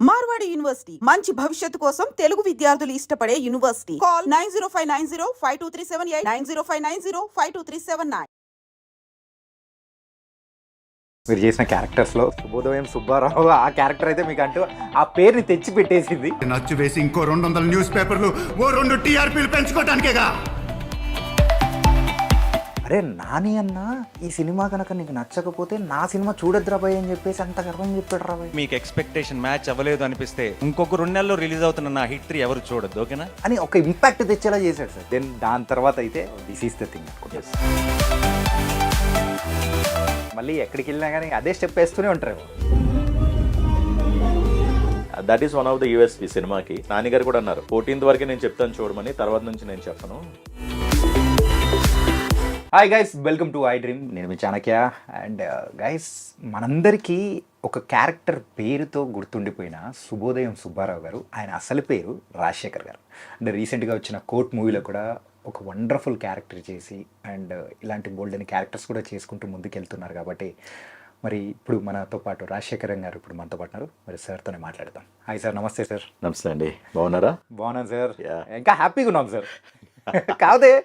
Marwadi university మంచి భవిష్యత్తు కోసం తెలుగు విద్యార్థులు ఇష్టపడే యూనివర్సిటీ. కాల్ 9059052378 9059052379. మీరు చేసిన క్యారెక్టర్స్లో శుభోదయం సుబ్బారావు ఆ క్యారెక్టర్ అయితే మీకు అంటూ ఆ పేరుని తెచ్చి పెట్టేసింది. నచ్చు వేసి ఇంకో 200 న్యూస్ పేపర్లు ఓ 2 టీఆర్పీలు పెంచుకోవటానికేగా. అరే నాని అన్న, ఈ సినిమా కనుక నీకు నచ్చకపోతే నా సినిమా చూడొద్దురా భయ్ అని చెప్పేసి అంత గర్వం చెప్పాడు రా భయ్. మీకు ఎక్స్పెక్టేషన్ మ్యాచ్ అవ్వలేదు అనిపిస్తే ఇంకొక 2 నెలల్లో రిలీజ్ అవుతున్న నా హిట్ 3 ఎవరు చూడొద్దు, ఓకేనా అని ఒక ఇంపాక్ట్ తెచ్చేలా చేశాడు సార్. దెన్ దాని తర్వాత అయితే దిస్ ఈస్ ద థింగ్. మళ్ళీ ఎక్కడికి వెళ్ళినా కానీ అదే స్టెప్ వేస్తూనే ఉంటారు. That is one of the USP సినిమాకి. నాన్నగారు కూడా అన్నారు 14th వరకే నేను చెప్తాను చూడమని, తర్వాత నుంచి నేను చెప్పను. Hi guys, welcome to I dream. నేను మీ చాణక్య. అండ్ గైస్, మనందరికీ ఒక క్యారెక్టర్ పేరుతో గుర్తుండిపోయిన శుభోదయం సుబ్బారావు గారు, ఆయన అసలు పేరు రాజశేఖర్ గారు. అంటే రీసెంట్గా వచ్చిన కోర్ట్ మూవీలో కూడా ఒక వండర్ఫుల్ క్యారెక్టర్ చేసి అండ్ ఇలాంటి బోల్డ్ అని క్యారెక్టర్స్ కూడా చేసుకుంటూ ముందుకెళ్తున్నారు. కాబట్టి మరి ఇప్పుడు మనతో పాటు రాజశేఖరం గారు ఇప్పుడు మనతో పాటు ఉన్నారు. మరి సార్తోనే మాట్లాడదాం. హాయ్ సార్, నమస్తే సార్. నమస్తే అండి, బాగున్నారా? బాగున్నాను సార్, ఇంకా హ్యాపీగా ఉన్నాం సార్. కాదే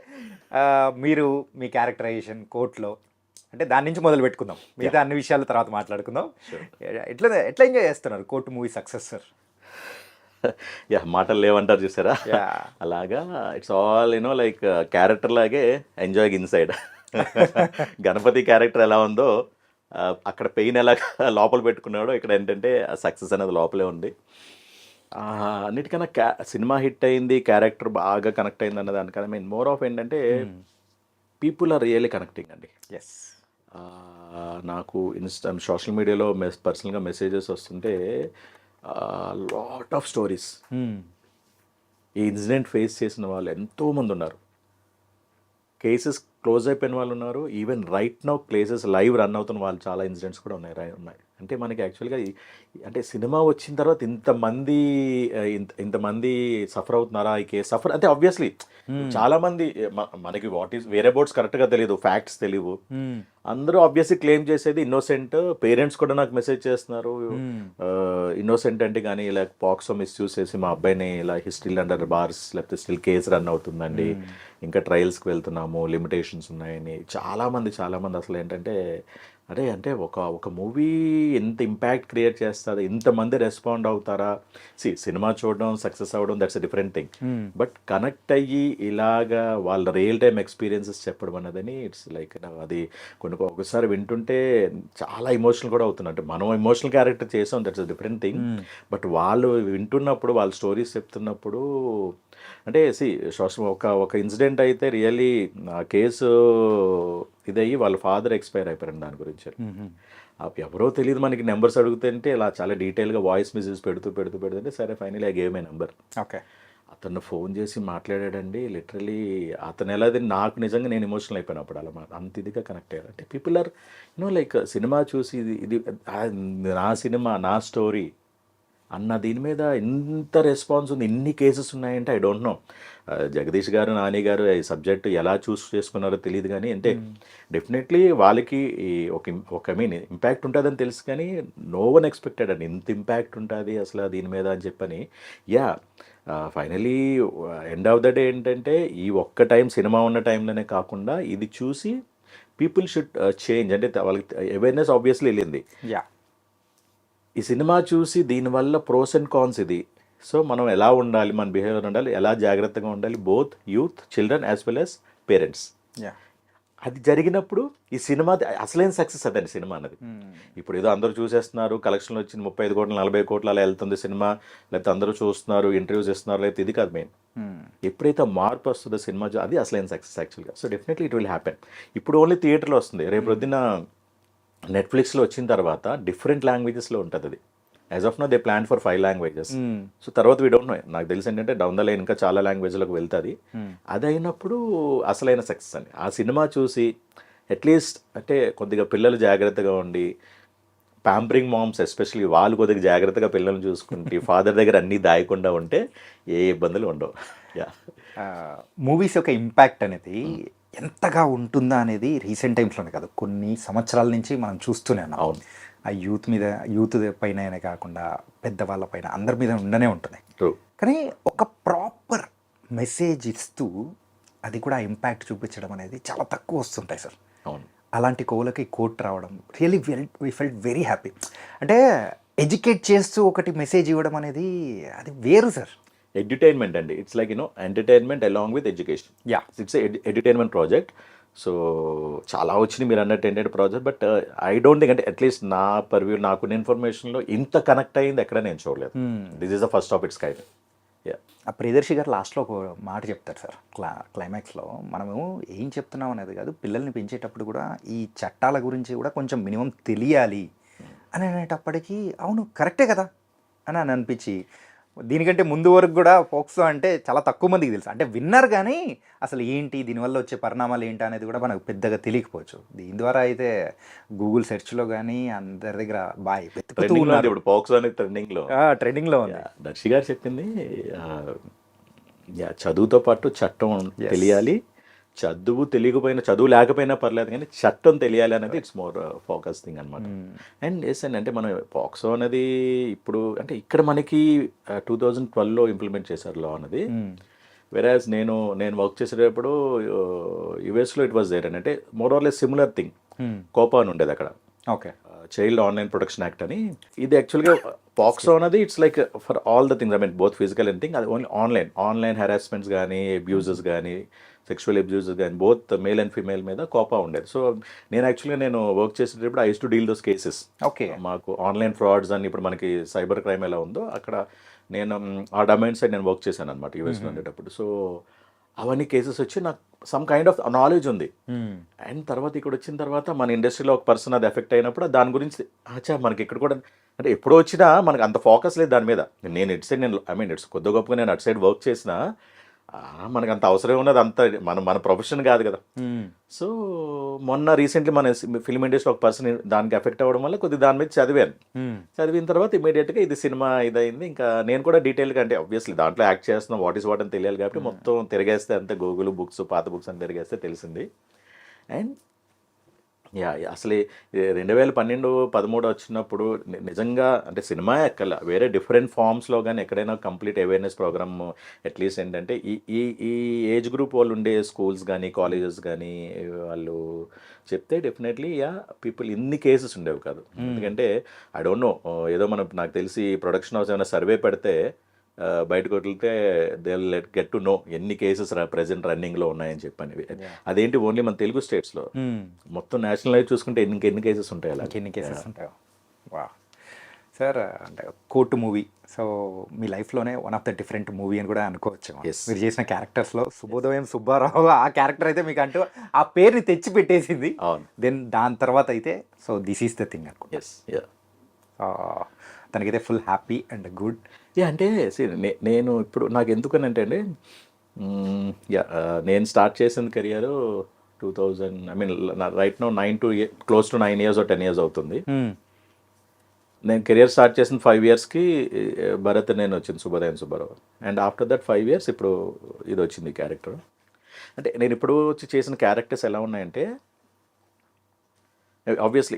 మీరు మీ క్యారెక్టరైజేషన్ కోర్టులో అంటే దాని నుంచి మొదలు పెట్టుకుందాం, మిగతా అన్ని విషయాల తర్వాత మాట్లాడుకుందాం. ఎట్లా ఎంజాయ్ చేస్తున్నారు court movie success sir? Yeah, మాటలు లేవంటారు చూసారా, అలాగా it's all you know like character లాగే ఎంజాయ్ ఇన్సైడ్. గణపతి క్యారెక్టర్ ఎలా ఉందో అక్కడ పెయిన్ ఎలా లోపల పెట్టుకున్నాడో ఇక్కడ ఏంటంటే సక్సెస్ అనేది లోపలే ఉంది. అన్నిటికన్నా సినిమా హిట్ అయింది, క్యారెక్టర్ బాగా కనెక్ట్ అయింది అన్న దానికన్నా మెయిన్ మోర్ ఆఫ్ ఏంటంటే పీపుల్ ఆర్ రియల్లీ కనెక్టింగ్ అండి. ఎస్, నాకు సోషల్ మీడియాలో పర్సనల్గా మెసేజెస్ వస్తుంటే లాట్ ఆఫ్ స్టోరీస్. ఈ ఇన్సిడెంట్ ఫేస్ చేసిన వాళ్ళు ఎంతోమంది ఉన్నారు, కేసెస్ క్లోజ్ అయిపోయిన వాళ్ళు ఉన్నారు, even right now cases live run అవుతున్న వాళ్ళు చాలా ఇన్సిడెంట్స్ కూడా ఉన్నాయి. అంటే మనకి యాక్చువల్గా అంటే సినిమా వచ్చిన తర్వాత ఇంతమంది సఫర్ అవుతున్నారా ఈ కేసు సఫర్ అంటే ఆబ్వియస్లీ చాలామంది మనకి వాట్ ఈస్ వేరే బోర్డ్స్ కరెక్ట్గా తెలియదు, ఫ్యాక్ట్స్ తెలియవు. అందరూ ఆబ్వియస్లీ క్లెయిమ్ చేసేది ఇన్నోసెంట్. పేరెంట్స్ కూడా నాకు మెసేజ్ చేస్తున్నారు ఇన్నోసెంట్ అంటే, కానీ ఇలా పాక్సో మిస్యూజ్ చేసి మా అబ్బాయిని ఇలా హిస్టరీ అండర్ బార్స్ లేకపోతే స్టిల్ కేసు రన్ అవుతుందండి, ఇంకా ట్రయల్స్కి వెళ్తున్నాము, లిమిటేషన్స్ ఉన్నాయని చాలామంది అసలు ఏంటంటే అరే అంటే ఒక మూవీ ఎంత ఇంపాక్ట్ క్రియేట్ చేస్తుంది, ఇంతమంది రెస్పాండ్ అవుతారా. సినిమా చూడడం సక్సెస్ అవ్వడం that's a different thing, but connect అయ్యి ఇలాగా వాళ్ళ రియల్ టైమ్ ఎక్స్పీరియన్సెస్ చెప్పడం అన్నదని ఇట్స్ లైక్ అది ఒకసారి వింటుంటే చాలా ఎమోషనల్ కూడా అవుతుంది. అంటే మనం ఎమోషనల్ క్యారెక్టర్ చేసాం, that's a different thing, but వాళ్ళు వింటున్నప్పుడు వాళ్ళ స్టోరీస్ చెప్తున్నప్పుడు అంటే ఒక ఇన్సిడెంట్ అయితే రియల్లీ ఆ కేసు ఇదయ్యి వాళ్ళ ఫాదర్ ఎక్స్పైర్ అయిపోయారండి. దాని గురించి ఎవరో తెలియదు మనకి, నెంబర్స్ అడుగుతుంటే ఇలా చాలా డీటెయిల్గా వాయిస్ మెసేజ్ పెడుతుంటే సరే finally I gave my number. Okay, అతను ఫోన్ చేసి మాట్లాడాడండి. లిటరలీ అతను ఎలా నాకు నిజంగా నేను ఎమోషనల్ అయిపోయాను అప్పుడు. అలా అంత ఇదిగా కనెక్ట్ అయ్యారు. అంటే people are you know like cinema చూసి ఇది నా సినిమా నా స్టోరీ అన్న దీని మీద ఎంత రెస్పాన్స్ ఉంది, ఎన్ని కేసెస్ ఉన్నాయంటే ఐ డోంట్ నో. జగదీష్ గారు, నాని గారు ఈ సబ్జెక్ట్ ఎలా చూస్ చేసుకున్నారో తెలియదు, కానీ అంటే డెఫినెట్లీ వాళ్ళకి ఒక మీన్ ఇంపాక్ట్ ఉంటుందని తెలుసు, కానీ నో వన్ ఎక్స్పెక్టెడ్ అండి ఇంత ఇంపాక్ట్ ఉంటుంది అసలు దీని మీద అని చెప్పని. Yeah, finally end of the day ఏంటంటే ఈ ఒక్క టైం సినిమా ఉన్న టైంలోనే కాకుండా ఇది చూసి పీపుల్ షుడ్ చేంజ్. అంటే వాళ్ళకి అవేర్నెస్ ఆబ్వియస్లీ వెళ్ళింది. యా, ఈ సినిమా చూసి దీనివల్ల ప్రోస్ అండ్ కాన్స్ ఇది. సో మనం ఎలా ఉండాలి, మన బిహేవియర్ ఉండాలి, ఎలా జాగ్రత్తగా ఉండాలి, both youth, children as well as parents. అది జరిగినప్పుడు ఈ సినిమా అసలైన సక్సెస్ అదండి సినిమా అన్నది. ఇప్పుడు ఏదో అందరూ చూసేస్తున్నారు, కలెక్షన్లు వచ్చింది 35 కోట్లు 40 కోట్లు అలా వెళ్తుంది సినిమా, లేకపోతే అందరూ చూస్తున్నారు, ఇంటర్వ్యూస్ ఇస్తున్నారు, లేకపోతే ఇది కాదు మెయిన్. ఎప్పుడైతే మార్పు వస్తుందో సినిమా అది అసలైన సక్సెస్ యాక్చువల్గా. So definitely it will happen. ఇప్పుడు ఓన్లీ థియేటర్లో వస్తుంది, రేపు పొద్దున్న నెట్ఫ్లిక్స్లో వచ్చిన తర్వాత డిఫరెంట్ లాంగ్వేజెస్లో ఉంటుంది అది. As of now they plan for 5 languages. So తర్వాత వీ డోంట్ నో, నాకు తెలిసి ఏంటంటే డౌన్ ద లైన్ ఇంకా చాలా లాంగ్వేజ్లకు వెళ్తుంది. అది అయినప్పుడు అసలైన సక్సెస్ అండి. ఆ సినిమా చూసి అట్లీస్ట్ అంటే కొద్దిగా పిల్లలు జాగ్రత్తగా ఉండి, ప్యాంపరింగ్ మామ్స్ ఎస్పెషల్లీ వాళ్ళు కొద్దిగా జాగ్రత్తగా పిల్లల్ని చూసుకుంటే ఫాదర్ దగ్గర అన్నీ దాయకుండా ఉంటే ఏ ఇబ్బందులు ఉండవు. యా, మూవీస్ యొక్క ఇంపాక్ట్ అనేది ఎంతగా ఉంటుందా అనేది రీసెంట్ టైమ్స్లోనే కాదు కొన్ని సంవత్సరాల నుంచి మనం చూస్తూనే ఉన్నాం. అవును, ఆ యూత్ పైన కాకుండా పెద్దవాళ్ళ పైన అందరి మీద ఉండనే ఉంటుంది. ట్రూ. కానీ ఒక ప్రాపర్ మెసేజ్ ఇస్తూ అది కూడా ఇంపాక్ట్ చూపించడం అనేది చాలా తక్కువ వస్తుంటాయి సార్. అవును. అలాంటి కోలకి కోట్ రావడం really we felt very happy. అంటే ఎడ్యుకేట్ చేస్తూ ఒకటి మెసేజ్ ఇవ్వడం అనేది అది వేరు సార్. ఎడ్యుటైన్మెంట్ అండి, it's like entertainment along with education. Yeah. It's edutainment project. So చాలా వచ్చినాయి మీరు అన్నట్టు ఏంటంటే project, but I don't think అంటే అట్లీస్ట్ నా పర్వ్యూ నాకున్న ఇన్ఫర్మేషన్లో ఇంత కనెక్ట్ అయ్యింది ఎక్కడ నేను చూడలేదు. This is the first of its kind. ఆ ప్రియదర్శి గారు లాస్ట్లో ఒక మాట చెప్తారు సార్ క్లైమాక్స్లో, మనము ఏం చెప్తున్నాం అనేది కాదు, పిల్లల్ని పెంచేటప్పుడు కూడా ఈ చట్టాల గురించి కూడా కొంచెం మినిమం తెలియాలి అని అనేటప్పటికీ అవును కరెక్టే కదా అని అనిపించి, దీనికంటే ముందు వరకు కూడా పోక్సో అంటే చాలా తక్కువ మందికి తెలుసు, అంటే విన్నారు కానీ అసలు ఏంటి దీనివల్ల వచ్చే పరిణామాలు ఏంటి అనేది కూడా మనకు పెద్దగా తెలియకపోవచ్చు. దీని ద్వారా అయితే గూగుల్ సెర్చ్లో కానీ అందరి దగ్గర బాయ్ ఇప్పుడు పోక్సో అనేది ట్రెండింగ్లో ఉంది. దర్శి గారు చెప్పింది చదువుతో పాటు చట్టం తెలియాలి, చదువు లేకపోయినా పర్లేదు కానీ చట్టం తెలియాలి అనేది ఇట్స్ మోర్ ఫోకస్ థింగ్ అనమాట. అండ్ ఎస్ అండి, అంటే మనం పాక్సో అనేది ఇప్పుడు అంటే ఇక్కడ మనకి 2012లో ఇంప్లిమెంట్ చేశారు లా అనేది. వెరాజ్ నేను వర్క్ చేసేటప్పుడు యుఎస్లో ఇట్ వాజ్ దేర్ అని, అంటే more or less similar thing. Copa అని ఉండేది అక్కడ, okay, child online protection act అని. ఇది యాక్చువల్గా పాక్సో అనేది it's like for all the things, I mean both physical and thing, అది ఓన్లీ ఆన్లైన్ హెరాస్మెంట్స్ కానీ అబ్యూజెస్ కానీ సెక్షువల్ అబ్యూజెస్ కానీ బోత్ మేల్ అండ్ ఫీమేల్ మీద కోపా ఉండేది. సో నేను వర్క్ చేసేటప్పుడు I use to deal those cases. Okay, మాకు online frauds అని ఇప్పుడు మనకి సైబర్ క్రైమ్ ఎలా ఉందో అక్కడ నేను ఆ డొమైన్ సైడ్ నేను వర్క్ చేశాను అనమాట యూఎస్లో ఉండేటప్పుడు. సో అవన్నీ కేసెస్ వచ్చి నాకు సమ్ కైండ్ ఆఫ్ నాలెడ్జ్ ఉంది. అండ్ తర్వాత ఇక్కడ వచ్చిన తర్వాత మన ఇండస్ట్రీలో ఒక పర్సన్ అది ఎఫెక్ట్ అయినప్పుడు దాని గురించి మనకి ఇక్కడ కూడా అంటే ఎప్పుడో వచ్చినా మనకు అంత ఫోకస్ లేదు దాని మీద. నేను ఇటు సైడ్ ఇట్స్ కొద్ది గొప్పగా నేను అటు సైడ్ వర్క్ చేసినా మనకు అంత అవసరం ఉన్నది అంత మన ప్రొఫెషన్ కాదు కదా. సో మొన్న రీసెంట్లీ మన ఫిల్మ్ ఇండస్ట్రీలో ఒక పర్సన్ దానికి ఎఫెక్ట్ అవ్వడం వల్ల కొద్దిగా దాని మీద చదివిన తర్వాత ఇమీడియట్గా ఇది సినిమా ఇదైంది. ఇంకా నేను కూడా డీటెయిల్గా అంటే ఆబ్వియస్లీ దాంట్లో యాక్ట్ చేస్తున్నాం, వాట్ అని తెలియాలి కాబట్టి మొత్తం తిరిగేస్తే అంతే గూగుల్ బుక్స్ పాత బుక్స్ అని తిరిగేస్తే తెలిసింది. అండ్ అసలు 2012-13 వచ్చినప్పుడు నిజంగా అంటే సినిమా ఎక్కల వేరే డిఫరెంట్ ఫామ్స్లో కానీ ఎక్కడైనా కంప్లీట్ అవేర్నెస్ ప్రోగ్రామ్ అట్లీస్ట్ ఏంటంటే ఈ ఏజ్ గ్రూప్ వాళ్ళు ఉండే స్కూల్స్ కానీ కాలేజెస్ కానీ వాళ్ళు చెప్తే డెఫినెట్లీ పీపుల్ ఇన్ని కేసెస్ ఉండేవి కాదు. ఎందుకంటే ఐ డోంట్ నో, ఏదో నాకు తెలిసి ప్రొడక్షన్ హౌస్ ఏమైనా సర్వే పెడితే బయటకు వదిలితే they will get to know ఎన్ని కేసెస్ ప్రెసెంట్ రన్నింగ్లో ఉన్నాయని చెప్పని. అదేంటి ఓన్లీ మన తెలుగు స్టేట్స్లో, మొత్తం నేషనల్ వైజ్ చూసుకుంటే ఎన్ని కేసెస్ ఉంటాయి అలా ఎన్ని కేసెస్ ఉంటాయో. వా సార్, అంటే కోర్టు మూవీ, సో మీ లైఫ్లోనే one of the different movie అని కూడా అనుకోవచ్చు. మీరు చేసిన క్యారెక్టర్స్లో శుభోదయం సుబ్బారావు ఆ క్యారెక్టర్ అయితే మీకు అంటూ ఆ పేరుని తెచ్చి పెట్టేసింది. దెన్ దాని తర్వాత అయితే so this is the thing అనుకో. తనకైతే ఫుల్ హ్యాపీ అండ్ గుడ్. అంటే నేను ఇప్పుడు నాకు ఎందుకనంటే అండి, నేను స్టార్ట్ చేసిన career 2000, I mean right now 9 to 9 years or 10 years అవుతుంది. నేను కెరియర్ స్టార్ట్ చేసిన 5 yearsకి భరత్ నేను వచ్చింది శుభోదయం Subbarao. And after that 5 years ఇప్పుడు ఇది వచ్చింది క్యారెక్టర్. అంటే నేను ఇప్పుడు వచ్చి చేసిన క్యారెక్టర్స్ ఎలా ఉన్నాయంటే ఆబ్వియస్లీ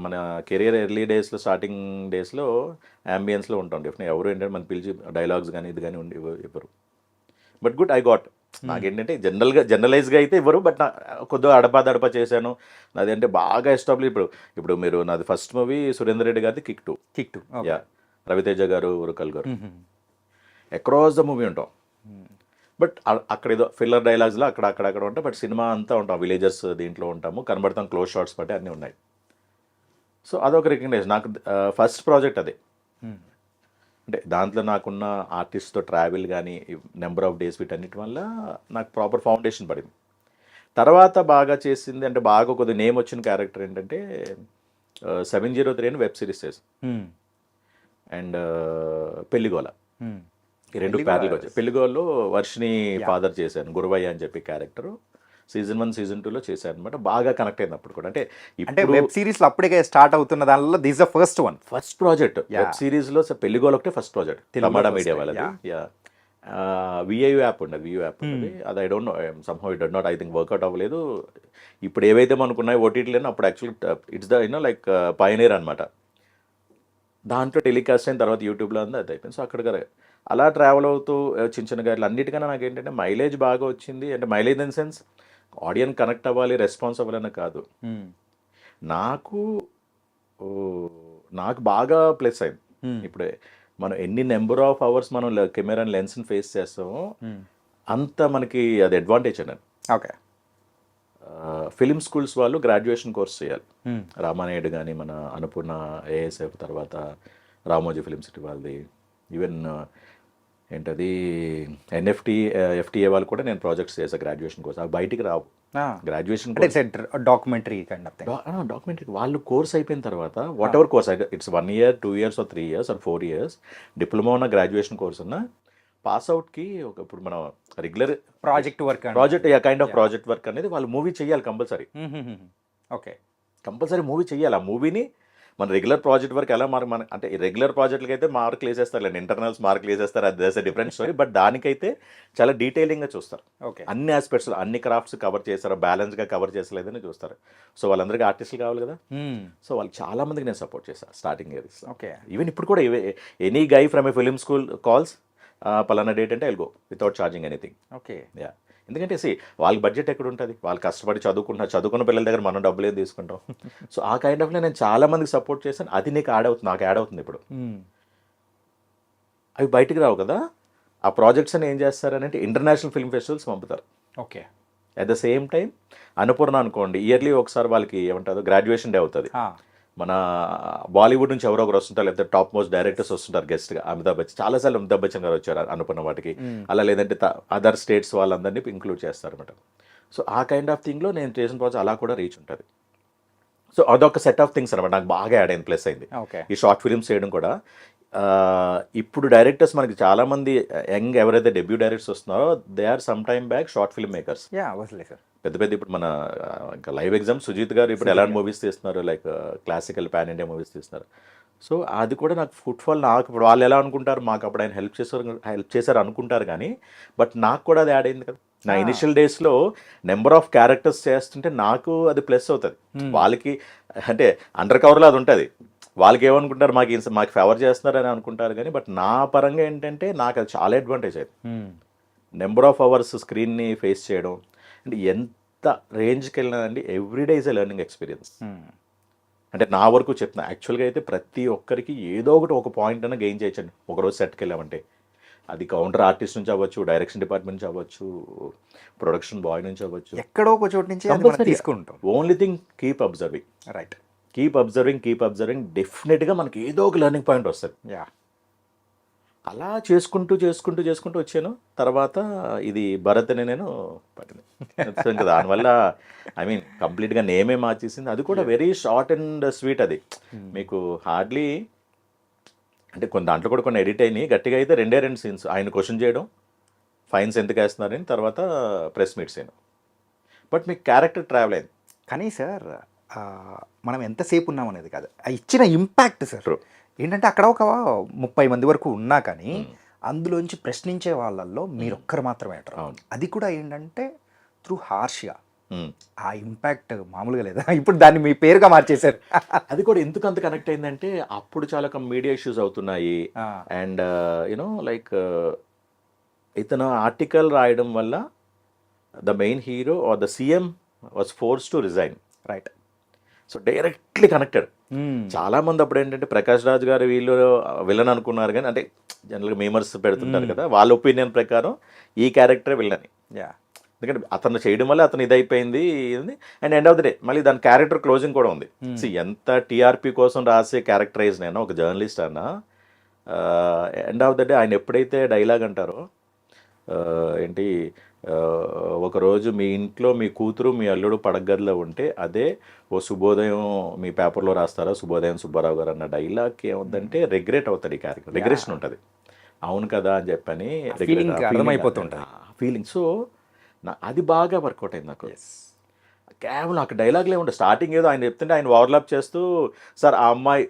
మన కెరియర్ ఎర్లీ డేస్లో స్టార్టింగ్ డేస్లో అంబియన్స్లో ఉంటాం డెఫినెట్. ఎవరు ఏంటంటే మన పిలిచి డైలాగ్స్ కానీ ఇది కానీ ఇవ్వరు. బట్ గుడ్ ఐ గాట్, నాకేంటంటే జనరలైజ్గా అయితే ఇవ్వరు, బట్ నా కొద్దిగా అడపా చేశాను. నాది అంటే బాగా ఎస్టాబ్లిష్. ఇప్పుడు మీరు నాది ఫస్ట్ మూవీ సురేందర్ రెడ్డి గారిది కిక్ టూ, రవితేజ గారు ఉరకల్ గారు, అక్రాస్ ద మూవీ ఉంటాం. బట్ అక్కడ ఏదో ఫిల్లర్ డైలాగ్స్లో అక్కడ ఉంటాయి, బట్ సినిమా అంతా ఉంటాం, విలేజెస్ దీంట్లో ఉంటాము, కనబడతాం, క్లోజ్ షాట్స్ బట్టి అన్నీ ఉన్నాయి. సో అదొక రికగ్నైజేషన్ నాకు ఫస్ట్ ప్రాజెక్ట్ అదే. అంటే దాంట్లో నాకున్న ఆర్టిస్ట్తో ట్రావెల్ కానీ నెంబర్ ఆఫ్ డేస్ వీటన్నిటి వల్ల నాకు ప్రాపర్ ఫౌండేషన్ పడింది. తర్వాత బాగా చేసింది అంటే బాగా కొద్దిగా నేమ్ వచ్చిన క్యారెక్టర్ ఏంటంటే 703 అని వెబ్ సిరీస్ చేసాను. అండ్ పెళ్లిగోల, ఈ రెండు ప్యారల్గా వచ్చాయి. పెళ్లిగోల్లో వర్షిని ఫాదర్ చేశాను, గురువయ్య అని చెప్పి క్యారెక్టర్. Season 1, Season 2లో చేశాను అనమాట. బాగా కనెక్ట్ అయింది అప్పుడు కూడా. అంటే వెబ్ సిరీస్లో అప్పుడే స్టార్ట్ అవుతున్న దానిలో this the first project web సిరీస్లో పెళ్లిగోల ఒకటే ఫస్ట్ ప్రాజెక్ట్ తమిళ మీడియా వాళ్ళది. విఐయు యాప్ ఉండదు, వియూ యాప్ ఉన్నది, అది I don't know somehow it did not I think work out అవ్వలేదు. ఇప్పుడు ఏవైతే మనకున్నాయో ఓటీటీలో అప్పుడు actually it's the like pioneer అనమాట. దాంట్లో టెలికాస్ట్ అయిన తర్వాత యూట్యూబ్లో ఉంది, అది అయిపోయింది. సో అక్కడ అలా ట్రావెల్ అవుతూ చిన్న చిన్న గాట్లు అన్నిటికన్నా నాకు ఏంటంటే మైలేజ్ బాగా వచ్చింది. అంటే mileage in sense audience connect అవ్వాలి, రెస్పాన్స్ అవ్వాలన్న కాదు, నాకు బాగా ప్లస్ అయింది. ఇప్పుడే మనం ఎన్ని నెంబర్ ఆఫ్ అవర్స్ మనం కెమెరా లెన్స్ని ఫేస్ చేస్తామో అంత మనకి అది అడ్వాంటేజ్ అండి. ఓకే. ఫిలిం స్కూల్స్ వాళ్ళు గ్రాడ్యుయేషన్ కోర్స్ చేయాలి. రామానాయుడు కానీ మన అనుపూర్ణ ఏఎస్ఎఫ్, తర్వాత రామోజీ ఫిలిం సిటీ వాళ్ళది, ఈవెన్ ఏంటది ఎఫ్టీఏ వాళ్ళు కూడా నేను ప్రాజెక్ట్స్ చేశాను గ్రాడ్యుయేషన్ కోర్స్. అవి బయటికి రావు. Graduation documentary kind of thing. Documentary వాళ్ళు కోర్స్ అయిపోయిన తర్వాత what ever course, it's 1 year 2 years or 3 years or 4 years diploma ఉన్న గ్రాడ్యుయేషన్ కోర్స్ ఉన్న పాస్అవుట్కి ఇప్పుడు మనం regular project kind of project work అనేది వాళ్ళు మూవీ చేయాలి కంపల్సరీ. ఓకే, కంపల్సరీ మూవీ చేయాలి. ఆ మూవీని మన రెగ్యులర్ ప్రాజెక్ట్ వర్క్ ఎలా మన అంటే రెగ్యులర్ ప్రాజెక్టులకి అయితే మార్కులు వేసేస్తారు, ఇంటర్నల్స్ మార్కులు వేసేస్తారు, అది that's a different story. But దానికైతే చాలా డీటెయిలింగ్గా చూస్తారు. ఓకే, అన్ని ఆస్పెక్ట్స్, అన్ని క్రాఫ్ట్స్ కవర్ చేస్తారా, బ్యాలెన్స్గా కవర్ చేసలేదని చూస్తారు. సో వాళ్ళందరికీ ఆర్టిస్టులు కావాలి కదా. సో వాళ్ళు చాలా మందికి నేను సపోర్ట్ చేశాను స్టార్టింగ్ ఇయర్స్. ఓకే, ఈవెన్ ఇప్పుడు కూడా any guy from A film school calls పలానా డేట్ అంటే I'll go without charging anything. Okay, yeah. ఎందుకంటే వాళ్ళకి బడ్జెట్ ఎక్కడ ఉంటుంది, వాళ్ళు కష్టపడి చదువుకున్న పిల్లల దగ్గర మనం డబ్బులు ఏం తీసుకుంటాం. సో ఆ కైండ్ ఆఫ్లో నేను చాలా మందికి సపోర్ట్ చేశాను. అది నీకు నాకు యాడ్ అవుతుంది ఇప్పుడు. అవి బయటికి రావు కదా. ఆ ప్రాజెక్ట్స్ అని ఏం చేస్తారని అంటే ఇంటర్నేషనల్ ఫిల్మ్ ఫెస్టివల్స్ పంపుతారు. Okay, at the same time Annapurna అనుకోండి, ఇయర్లీ ఒకసారి వాళ్ళకి ఏమంటారు గ్రాడ్యుయేషన్ డే అవుతుంది. మన బాలీవుడ్ నుంచి ఎవరో ఒకరు వస్తుంటారు, లేకపోతే టాప్ మోస్ట్ డైరెక్టర్స్ వస్తుంటారు గెస్ట్గా. అమితాబ్ బచ్చన్, చాలాసార్లు అమితాబ్ బచ్చన్ గారు వచ్చారు అనుకున్న వాటికి. అలా లేదంటే అదర్ స్టేట్స్ వాళ్ళందరినీ ఇంక్లూడ్ చేస్తారన్నమాట. సో ఆ కైండ్ ఆఫ్ థింగ్లో నేను చేసిన ప్రాజెక్ట్ అలా కూడా రీచ్ ఉంటుంది. సో అదొక సెట్ ఆఫ్ థింగ్స్ అనమాట నాకు బాగా యాడ్ అయింది, ప్లస్ అయింది. ఈ షార్ట్ ఫిల్మ్స్ చేయడం కూడా. ఇప్పుడు డైరెక్టర్స్ మనకి చాలామంది యంగ్ ఎవరైతే డెబ్యూ డైరెక్టర్స్ వస్తున్నారో they are some time back short film makers. పెద్ద ఇప్పుడు మన ఇంకా లైవ్ ఎగ్జామ్ సుజీత్ గారు ఇప్పుడు ఎలాంటి మూవీస్ తీస్తున్నారు, like classical pan India movies తీస్తున్నారు. సో అది కూడా నాకు ఫుట్ఫాల్. నాకు ఇప్పుడు వాళ్ళు ఎలా అనుకుంటారు, మాకు అప్పుడు ఆయన హెల్ప్ చేశారు అనుకుంటారు కానీ, బట్ నాకు కూడా అది యాడ్ అయింది కదా. నా ఇనిషియల్ డేస్లో నెంబర్ ఆఫ్ క్యారెక్టర్స్ చేస్తుంటే నాకు అది ప్లస్ అవుతుంది. వాళ్ళకి అంటే అండర్ కవర్లో అది ఉంటుంది. వాళ్ళకి ఏమనుకుంటారు, మాకు ఫేవర్ చేస్తున్నారని అనుకుంటారు కానీ, బట్ నా పరంగా ఏంటంటే నాకు అది చాలా అడ్వాంటేజ్ అయింది. నెంబర్ ఆఫ్ అవర్స్ స్క్రీన్ని ఫేస్ చేయడం అంటే ఎంత రేంజ్కి వెళ్ళినానండి. Every day is a learning experience. అంటే నా వరకు చెప్తున్నా, యాక్చువల్గా అయితే ప్రతి ఒక్కరికి ఏదో ఒక పాయింట్ అయినా గెయిన్ చేయొచ్చండి ఒకరోజు సెట్కి వెళ్ళామంటే. అది కౌంటర్ ఆర్టిస్ట్ నుంచి అవ్వచ్చు, డైరెక్షన్ డిపార్ట్మెంట్ నుంచి అవ్వచ్చు, ప్రొడక్షన్ బాయ్ నుంచి అవ్వచ్చు, ఎక్కడో ఒక చోటు నుంచి తీసుకుంటాం. Only thing keep observing. Right, keep observing డెఫినెట్గా మనకి ఏదో ఒక లెర్నింగ్ పాయింట్ వస్తుంది. అలా చేసుకుంటూ వచ్చాను. తర్వాత ఇది భరత్ అని నేను పట్టింది. దానివల్ల ఐ మీన్ కంప్లీట్గా నేమే మార్చేసింది. అది కూడా వెరీ షార్ట్ అండ్ స్వీట్. అది మీకు హార్డ్లీ అంటే దాంట్లో కూడా కొన్ని ఎడిట్ అయినాయి. గట్టిగా అయితే 2 సీన్స్, ఆయన క్వశ్చన్ చేయడం, ఫైన్స్ ఎందుకు వేస్తున్నారని, తర్వాత ప్రెస్ మీట్స్ అయినా. బట్ మీకు క్యారెక్టర్ ట్రావెల్ అయింది. కానీ సార్ మనం ఎంతసేపు ఉన్నాం అనేది కాదు, ఇచ్చిన ఇంపాక్ట్ సార్. ఏంటంటే అక్కడ ఒక 30 మంది వరకు ఉన్నా కానీ అందులోంచి ప్రశ్నించే వాళ్ళల్లో మీరు ఒక్కరు మాత్రమే అంటారు. అది కూడా ఏంటంటే త్రూ హార్ష్గా. ఆ ఇంపాక్ట్ మామూలుగా లేదా. ఇప్పుడు దాన్ని మీ పేరుగా మార్చేశారు. అది కూడా ఎందుకు అంత కనెక్ట్ అయిందంటే అప్పుడు చాలా మీడియా ఇష్యూస్ అవుతున్నాయి. అండ్ యూనో లైక్ ఇతను ఆర్టికల్ రాయడం వల్ల the main hero or the CM was force to resign. Right. So directly connected. చాలా మంది అప్పుడు ఏంటంటే ప్రకాష్ రాజ్ గారు వీళ్ళు విలన్ అనుకున్నారు కానీ, అంటే జనరల్గా మేమర్స్ పెడుతుంటారు కదా, వాళ్ళ ఒపీనియన్ ప్రకారం ఈ క్యారెక్టరే విలని. ఎందుకంటే అతను చేయడం వల్ల అతను ఇదైపోయింది. And end of the day మళ్ళీ దాని క్యారెక్టర్ క్లోజింగ్ కూడా ఉంది. ఎంత టీఆర్పీ కోసం రాసే క్యారెక్టరైజ్ నేను ఒక జర్నలిస్ట్ అన్నా, ఎండ్ ఆఫ్ ద డే ఆయన ఎప్పుడైతే డైలాగ్ అంటారో ఏంటి, ఒకరోజు మీ ఇంట్లో మీ కూతురు మీ అల్లుడు పడగదిలో ఉంటే అదే ఓ శుభోదయం మీ పేపర్లో రాస్తారా శుభోదయం సుబ్బారావు గారు అన్న డైలాగ్ ఏముందంటే రిగ్రెట్ అవుతాడు ఈ క్యారెక్టర్. రిగ్రెషన్ ఉంటుంది. అవును కదా అని చెప్పని అర్థమైపోతుంటుంది ఫీలింగ్. సో అది బాగా వర్కౌట్ అయింది నాకు. కేవలం అక్కడ డైలాగ్లే ఉండే. స్టార్టింగ్ ఏదో ఆయన చెప్తుంటే ఆయన ఓవర్లాప్ చేస్తూ, సార్ ఆ అమ్మాయి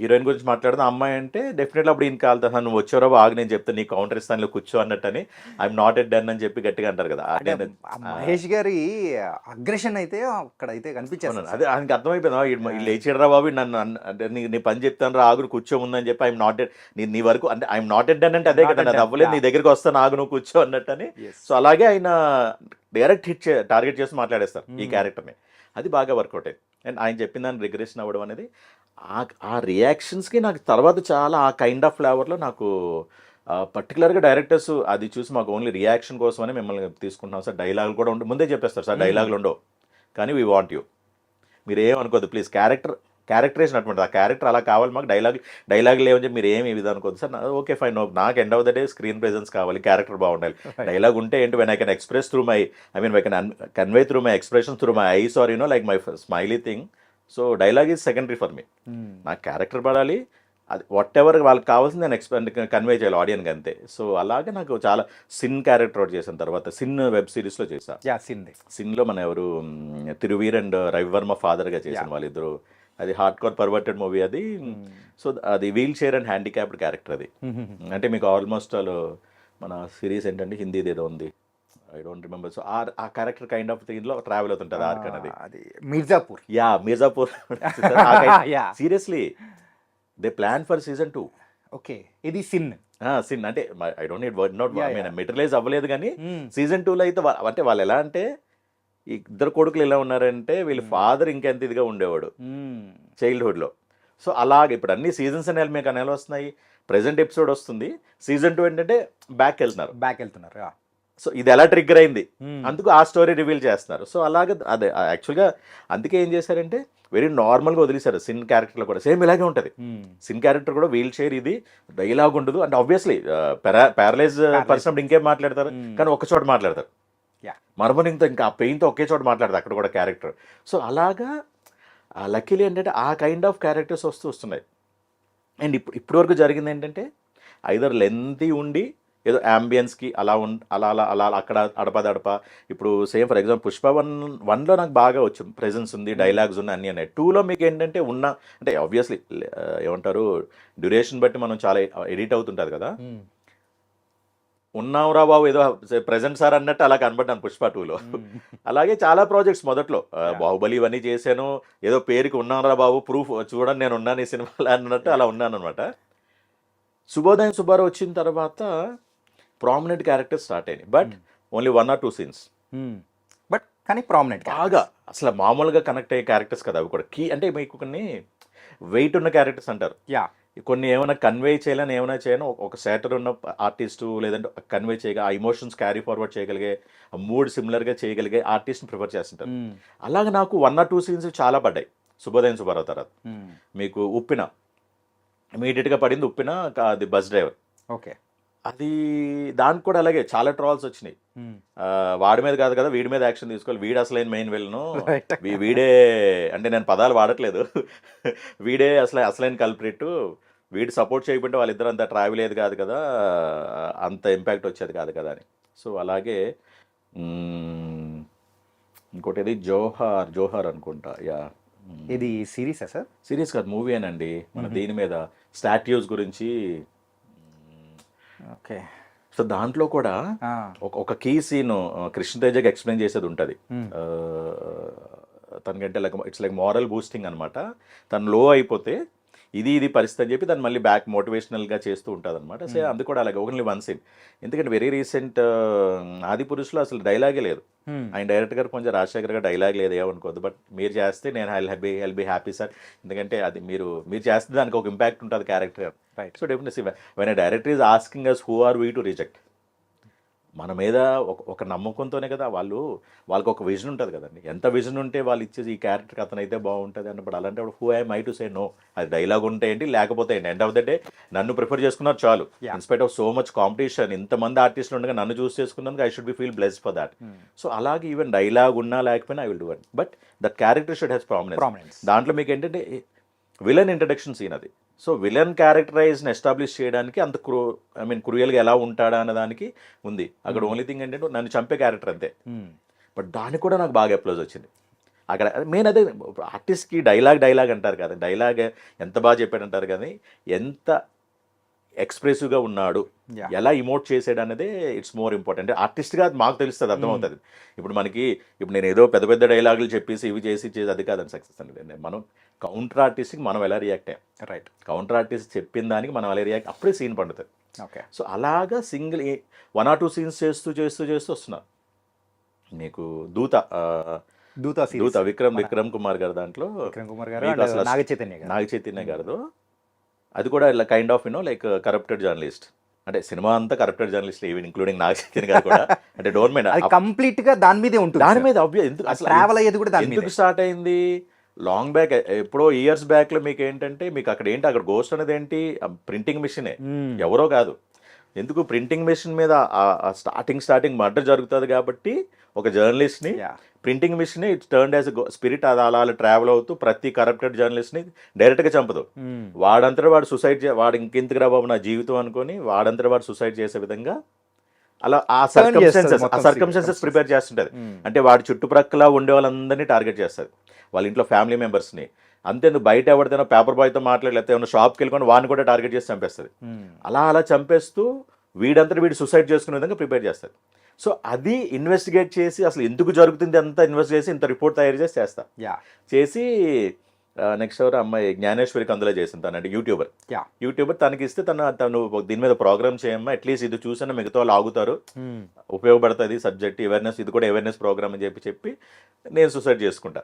హీరోయిన్ గురించి మాట్లాడుతున్న అమ్మాయి అంటే డెఫినెట్లీ అప్పుడు ఈయన కాలుతా నువ్వు వచ్చారో బాగా నేను చెప్తాను నీ కౌంటర్ ఇస్తాను కూర్చో అన్నట్టని ఐఎమ్ నాట్ ఎట్ డన్ అని చెప్పి గట్టిగా అంటారు కదా. ఆ మహేష్ గారి అగ్రెషన్ అయితే అక్కడ అయితే కనిపించాను. అదే ఆయనకి అర్థమైపోయింది లేచిడరా బాబు నన్ను అంటే నీ పని చెప్తాను రా ఆగు కూర్చోముందని చెప్పి ఐఎమ్ నాట్ ఎట్ నీ వరకు అంటే ఐఎమ్ నాట్ ఎట్ డన్ అంటే అదే కదా అది అవ్వలేదు నీ దగ్గరికి వస్తాను ఆగు నువ్వు కూర్చో అన్నట్టని. సో అలాగే ఆయన డైరెక్ట్ టార్గెట్ చేసి మాట్లాడేస్తారు ఈ క్యారెక్టర్ని. అది బాగా వర్కౌట్ అయ్యింది. అండ్ ఆయన చెప్పిన దాన్ని రిగ్రెషన్ అవ్వడం అనేది ఆ రియాక్షన్స్కి నాకు తర్వాత చాలా ఆ కైండ్ ఆఫ్ ఫ్లేవర్లో నాకు పర్టికులర్గా డైరెక్టర్స్ అది చూసి మాకు ఓన్లీ రియాక్షన్ కోసమని మిమ్మల్ని తీసుకుంటున్నాం సార్, డైలాగులు కూడా ఉండి ముందే చెప్పేస్తారు సార్ డైలాగులు ఉండవు కానీ వీ వాంట్ యూ, మీరు ఏమనుకోద్దు ప్లీజ్ క్యారెక్టరేషన్ అటువంటి ఆ క్యారెక్టర్ అలా కావాలి మాకు డైలాగ్ లేవని చెప్పి మీరు ఏమి ఇది అనుకోద్దు సార్. ఓకే ఫైన్, నాకు end of the day screen presence కావాలి, క్యారెక్టర్ బాగుండాలి. డైలాగ్ ఉంటే ఏంటి when I can express through my I can convey through my expression through my eyes or like my smiley thing. So dialogue is secondary for me, నాకు character పడాలి, అది what ever వాళ్ళకి కావాల్సింది నేను convey చేయాలి ఆడియన్కి అంతే. సో అలాగే నాకు చాలా సిన్ క్యారెక్టర్ అవుట్ చేసిన తర్వాత సిన్ వెబ్ సిరీస్లో చేశాను. సిన్లో మన ఎవరు తిరువీర్ అండ్ రవివర్మ ఫాదర్గా చేసిన వాళ్ళిద్దరు, అది హార్డ్ కోర్ పర్వర్టెడ్ మూవీ అది. సో అది wheelchair and handicapped character అది. అంటే మీకు ఆల్మోస్ట్ మన సిరీస్ ఏంటంటే హిందీది ఏదో ఉంది ఐ డోంట్ రిమెంబర్. సో ఆ క్యారెక్టర్ కైండ్ ఆఫ్ థింగ్లో ట్రావెల్ అవుతుంటుంది ఆర్క్ అనేది. Mirzapur Mirzapur seriously they plan for season 2. Okay, ఇది సిన్ అంటే I don't need word note materialise అవ్వలేదు కానీ సీజన్ 2లో అయితే అంటే వాళ్ళు ఎలా అంటే ఇద్దరు కొడుకులు ఎలా ఉన్నారంటే వీళ్ళ ఫాదర్ ఇంకెంత ఇదిగా ఉండేవాడు చైల్డ్హుడ్లో. సో అలాగే ఇప్పుడు అన్ని సీజన్స్ అనేవి మీకు అనేవి వస్తున్నాయి, ప్రెసెంట్ ఎపిసోడ్ వస్తుంది, సీజన్ 2 ఏంటంటే బ్యాక్ వెళ్తున్నారు. సో ఇది ఎలా ట్రిగ్గర్ అయింది అందుకు ఆ స్టోరీ రివీల్ చేస్తున్నారు. సో అలాగే అదే యాక్చువల్గా అందుకే ఏం చేశారంటే వెరీ నార్మల్గా వదిలేశారు. సిన్ క్యారెక్టర్లో కూడా సేమ్ ఇలాగే ఉంటుంది. సిన్ క్యారెక్టర్ కూడా వీల్ చైర్, ఇది డైలాగ్ ఉండదు అంటే ఆబ్వియస్లీ ప్యారలైజ్ పర్సన్ ఇంకేం మాట్లాడతారు కానీ ఒక చోట మాట్లాడతారు, మరమనింతో ఇంకా ఆ పెయిన్తో ఒకే చోట మాట్లాడతారు అక్కడ కూడా క్యారెక్టర్. సో అలాగా లక్కీలీ ఏంటంటే ఆ కైండ్ ఆఫ్ క్యారెక్టర్స్ వస్తున్నాయి. అండ్ ఇప్పుడు వరకు జరిగింది ఏంటంటే ఐదర్ లెంతీ ఉండి ఏదో యాంబియన్స్కి అలా అలా అక్కడ అడప ఇప్పుడు సేమ్ ఫర్ ఎగ్జాంపుల్ పుష్ప 1లో నాకు బాగా వచ్చింది, ప్రెజెన్స్ ఉంది, డైలాగ్స్ ఉన్నాయి అన్నీ ఉన్నాయి. 2లో మీకు ఏంటంటే అంటే ఆబ్వియస్లీ ఏమంటారు డ్యూరేషన్ బట్టి మనం చాలా ఎడిట్ అవుతుంటుంది కదా, ఉన్నావురా బాబు ఏదో ప్రెజెంట్ సార్ అన్నట్టు అలా కనబడ్డాను పుష్ప 2లో. అలాగే చాలా ప్రాజెక్ట్స్ మొదట్లో బాహుబలి ఇవన్నీ చేశాను, ఏదో పేరుకి ఉన్నావురా బాబు ప్రూఫ్ చూడండి నేను ఉన్నాను ఈ సినిమాలో అన్నట్టు అలా ఉన్నాను అనమాట. శుభోదయం సుబ్బారావు వచ్చిన తర్వాత ప్రామినెంట్ క్యారెక్టర్స్ స్టార్ట్ అయినాయి, but only 1 or 2 scenes. But కానీ ప్రామినెంట్ బాగా అసలు మామూలుగా కనెక్ట్ అయ్యే క్యారెక్టర్స్ కదా అవి కూడా. కీ అంటే మీకు కొన్ని వెయిట్ ఉన్న క్యారెక్టర్స్ అంటారు, కొన్ని ఏమైనా కన్వే చేయాలని ఏమైనా చేయను ఒక సేటర్ ఉన్న ఆర్టిస్టు లేదంటే కన్వే చేయగా ఆ ఇమోషన్స్ క్యారీ ఫార్వర్డ్ చేయగలిగే మూడ్ సిమిలర్గా చేయగలిగే ఆర్టిస్ట్ని ప్రిఫర్ చేస్తుంటారు. అలాగే నాకు 1 or 2 scenes చాలా పడ్డాయి శుభోదయం సుబ్బారావు తర్వాత. మీకు ఉప్పిన ఇమీడియట్గా పడింది ఉప్పిన, అది బస్ డ్రైవర్. ఓకే, అది దానికి కూడా అలాగే చాలా ట్రాల్స్ వచ్చినాయి. వాడి మీద కాదు కదా వీడి మీద యాక్షన్ తీసుకోవాలి, వీడు అసలైన మెయిన్ విలను, వీడే అంటే నేను పదాలు వాడట్లేదు, వీడే అసలైన కల్ప్రిట్, వీడు సపోర్ట్ చేయకుంటే వాళ్ళిద్దరు అంత ట్రావెల్ అయ్యేది కాదు కదా, అంత ఇంపాక్ట్ వచ్చేది కాదు కదా అని. సో అలాగే ఇంకోటి ఇది జోహార్ అనుకుంటా. ఇది సిరీసా సార్? సిరీస్ కాదు, మూవీ అనండి. మన దీని మీద స్టాట్యూస్ గురించి. ఓకే, సో దాంట్లో కూడా ఒక కీ సీన్ కృష్ణతేజకి ఎక్స్ప్లెయిన్ చేసేది ఉంటుంది. తనకంటే ఇట్స్ లైక్ మారల్ బూస్టింగ్ అనమాట. తను లో అయిపోతే ఇది పరిస్థితి అని చెప్పి దాన్ని మళ్ళీ బ్యాక్ మోటివేషనల్గా చేస్తూ ఉంటుంది అనమాట. సో అది కూడా అలాగే ఓన్లీ 1 scene. ఎందుకంటే వెరీ రీసెంట్ ఆది పురుషులో అసలు డైలాగే లేదు. ఆయన డైరెక్టర్ గారు కొంచెం రాజశేఖర్ గారు డైలాగ్ లేదు ఏమనుకోద్దు, బట్ మీరు చేస్తే నేను ఐల్ బీ హ్యాపీ సార్, ఎందుకంటే అది మీరు చేస్తే దానికి ఒక ఇంపాక్ట్ ఉంటుంది character. Right. So definitely when a director is asking us who are we to reject, మన మీద ఒక నమ్మకంతోనే కదా వాళ్ళకి ఒక విజన్ ఉంటుంది కదండి. ఎంత విజన్ ఉంటే వాళ్ళు ఇచ్చేసి ఈ క్యారెక్టర్కి అతను అయితే బాగుంటుంది అన్నప్పుడు అలాంటప్పుడు who I my to say no. అది డైలాగ్ ఉంటే ఏంటి లేకపోతే ఏంటి, ఎండ్ ఆఫ్ ద డే నన్ను ప్రిఫర్ చేసుకున్నారు చాలు. In spite of so much competition, ఇంతమంది ఆర్టిస్టులు ఉండగా నన్ను చూస్ చేసుకున్నందుకు I should be feel blessed for that. So అలాగే ఈవెన్ డైలాగ్ ఉన్నా లేకపోయినా I will do it, but that character should has prominence. దాంట్లో మీకు ఏంటంటే విలన్ ఇంట్రడక్షన్ సీన్ అది. సో విలన్ క్యారెక్టరైజ్ని ఎస్టాబ్లిష్ చేయడానికి అంత క్రూయల్గా ఎలా ఉంటాడా అన్న దానికి ఉంది. అక్కడ ఓన్లీ థింగ్ ఏంటంటే నన్ను చంపే క్యారెక్టర్ అంతే, బట్ దానికి కూడా నాకు బాగా అప్లోజ్ వచ్చింది. అక్కడ మెయిన్ అదే ఆర్టిస్ట్కి డైలాగ్ అంటారు కదా, డైలాగ్ ఎంత బాగా చెప్పాడంటారు కానీ ఎంత ఎక్స్ప్రెసివ్గా ఉన్నాడు, Yeah. ఎలా ఇమోట్ చేసాడు అనేది ఇట్స్ మోర్ ఇంపార్టెంట్. ఆర్టిస్ట్గా మాకు తెలుస్తుంది, అర్థమవుతుంది. ఇప్పుడు నేను ఏదో పెద్ద పెద్ద డైలాగులు చెప్పేసి ఇవి చేసి అది కాదని సక్సెస్ అనేది. మనం కౌంటర్ ఆర్టిస్ట్కి మనం ఎలా రియాక్ట్ అయ్యాం, రైట్. కౌంటర్ ఆర్టిస్ట్ చెప్పిన దానికి మనం ఎలా రియాక్ట్, అప్పుడే సీన్ పండుతుంది. ఓకే. సో అలాగా సింగిల్ 1 or 2 సీన్స్ చేస్తూ వస్తున్నారు. నీకు దూత విక్రమ్ కుమార్ గారు దాంట్లో, విక్రమ్ కుమార్ గారు మీకు and అసలు నాగ చైతన్య గారు అది కూడా ఇలా kind of like corrupted journalist, అంటే సినిమా అంతా corrupted journalist, even including Naga Chaitanya గారు కూడా. అంటే డోంట్ మైండ్, అది కంప్లీట్ గా దాని మీదే ఉంటుంది. దాని మీద ఎందుకు అసలు ట్రావెల్ అయ్యేది కూడా దాని మీద. ఎందుకు స్టార్ట్ అయింది లాంగ్ బ్యాక్, ఎప్పుడో ఇయర్స్ బ్యాక్ లో మీకు ఏంటంటే మీకు అక్కడ గోస్ట్ అనేది ఏంటి, ప్రింటింగ్ మిషనే, ఎవరో కాదు. ఎందుకు ప్రింటింగ్ మెషిన్ మీద స్టార్టింగ్ మర్డర్ జరుగుతుంది కాబట్టి ఒక జర్నలిస్ట్ని printing machine it's turned as spirit, అది అలా ట్రావెల్ అవుతూ ప్రతి కరప్టెడ్ జర్నలిస్ట్ని డైరెక్ట్గా చంపదు. వాడంతటా వాడు సూసైడ్ వాడు ఇంకెందుకు రా బాబు నా జీవితం అనుకొని వాడంతటా వాడు సూసైడ్ చేసే విధంగా అలా ఆ సర్కమ్స్టెన్సెస్ ప్రిపేర్ చేస్తుంటుంది. అంటే వాడి చుట్టుప్రక్కల ఉండే వాళ్ళందరినీ టార్గెట్ చేస్తుంది, వాళ్ళ ఇంట్లో ఫ్యామిలీ మెంబర్స్ని. అంతేందుకు బయట ఎవరిదైనా పేపర్ బాయ్తో మాట్లాడలేకపోతే ఏమైనా షాప్కి వెళ్ళుకొని వాడిని కూడా టార్గెట్ చేసి చంపేస్తుంది. అలా చంపేస్తూ వీడంతా వీడు సూసైడ్ చేసుకునే విధంగా ప్రిపేర్ చేస్తుంది. సో అది ఇన్వెస్టిగేట్ చేసి అసలు ఎందుకు జరుగుతుంది అంతా ఇన్వెస్ట్ చేసి ఇంత రిపోర్ట్ తయారు చేస్తా చేసి నెక్స్ట్ ఎవరు అమ్మాయి జ్ఞానేశ్వరికి అందులో చేసింది, తను అంటే యూట్యూబర్ తనకి ఇస్తే తను దీని మీద ప్రోగ్రామ్ చేయమ్మా, అట్లీస్ట్ ఇది చూసినా మిగతా వాళ్ళు ఆగుతారు, ఉపయోగపడుతుంది సబ్జెక్ట్ అవేర్నెస్, ఇది కూడా అవేర్నెస్ ప్రోగ్రామ్ అని చెప్పి నేను సూసైడ్ చేసుకుంటా.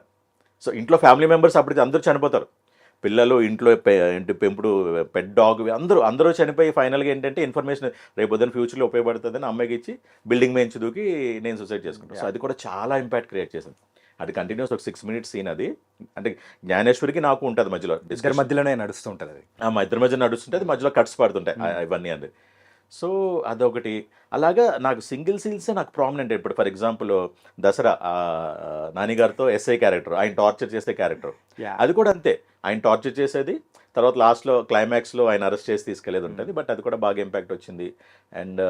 సో ఇంట్లో ఫ్యామిలీ మెంబర్స్ అప్పటికి అందరూ చనిపోతారు, పిల్లలు, ఇంట్లో పెంపుడు పెట్ డాగ్ అందరూ చనిపోయి ఫైనల్గా ఏంటంటే ఇన్ఫర్మేషన్ రేపు పొద్దున్న ఫ్యూచర్లో ఉపయోగపడుతుందని అమ్మాయికి ఇచ్చి బిల్డింగ్ మీద దూకి నేను సూసైడ్ చేసుకుంటాను. సో అది కూడా చాలా ఇంపాక్ట్ క్రియేట్ చేసింది. అది కంటిన్యూస్ ఒక 6 minutes సీన్. అది అంటే జ్ఞానేశ్వరికి నాకు ఉంటుంది మధ్యలోనే నడుస్తుంటుంది, అది మా ఇద్దరి మధ్య నడుస్తుంటే మధ్యలో కట్స్ పడుతుంటాయి ఇవన్నీ అది. సో అదొకటి. అలాగా నాకు సింగిల్ సీన్సే నాకు ప్రామినెంట్. ఇప్పుడు ఫర్ ఎగ్జాంపుల్ దసరా నానిగారితో ఎస్ఐ క్యారెక్టర్, ఆయన టార్చర్ చేసే క్యారెక్టర్, అది కూడా అంతే. ఆయన టార్చర్ చేసేది, తర్వాత లాస్ట్లో క్లైమాక్స్లో ఆయన అరెస్ట్ చేసి తీసుకెళ్ళేది ఉంటుంది. బట్ అది కూడా బాగా ఇంపాక్ట్ వచ్చింది. అండ్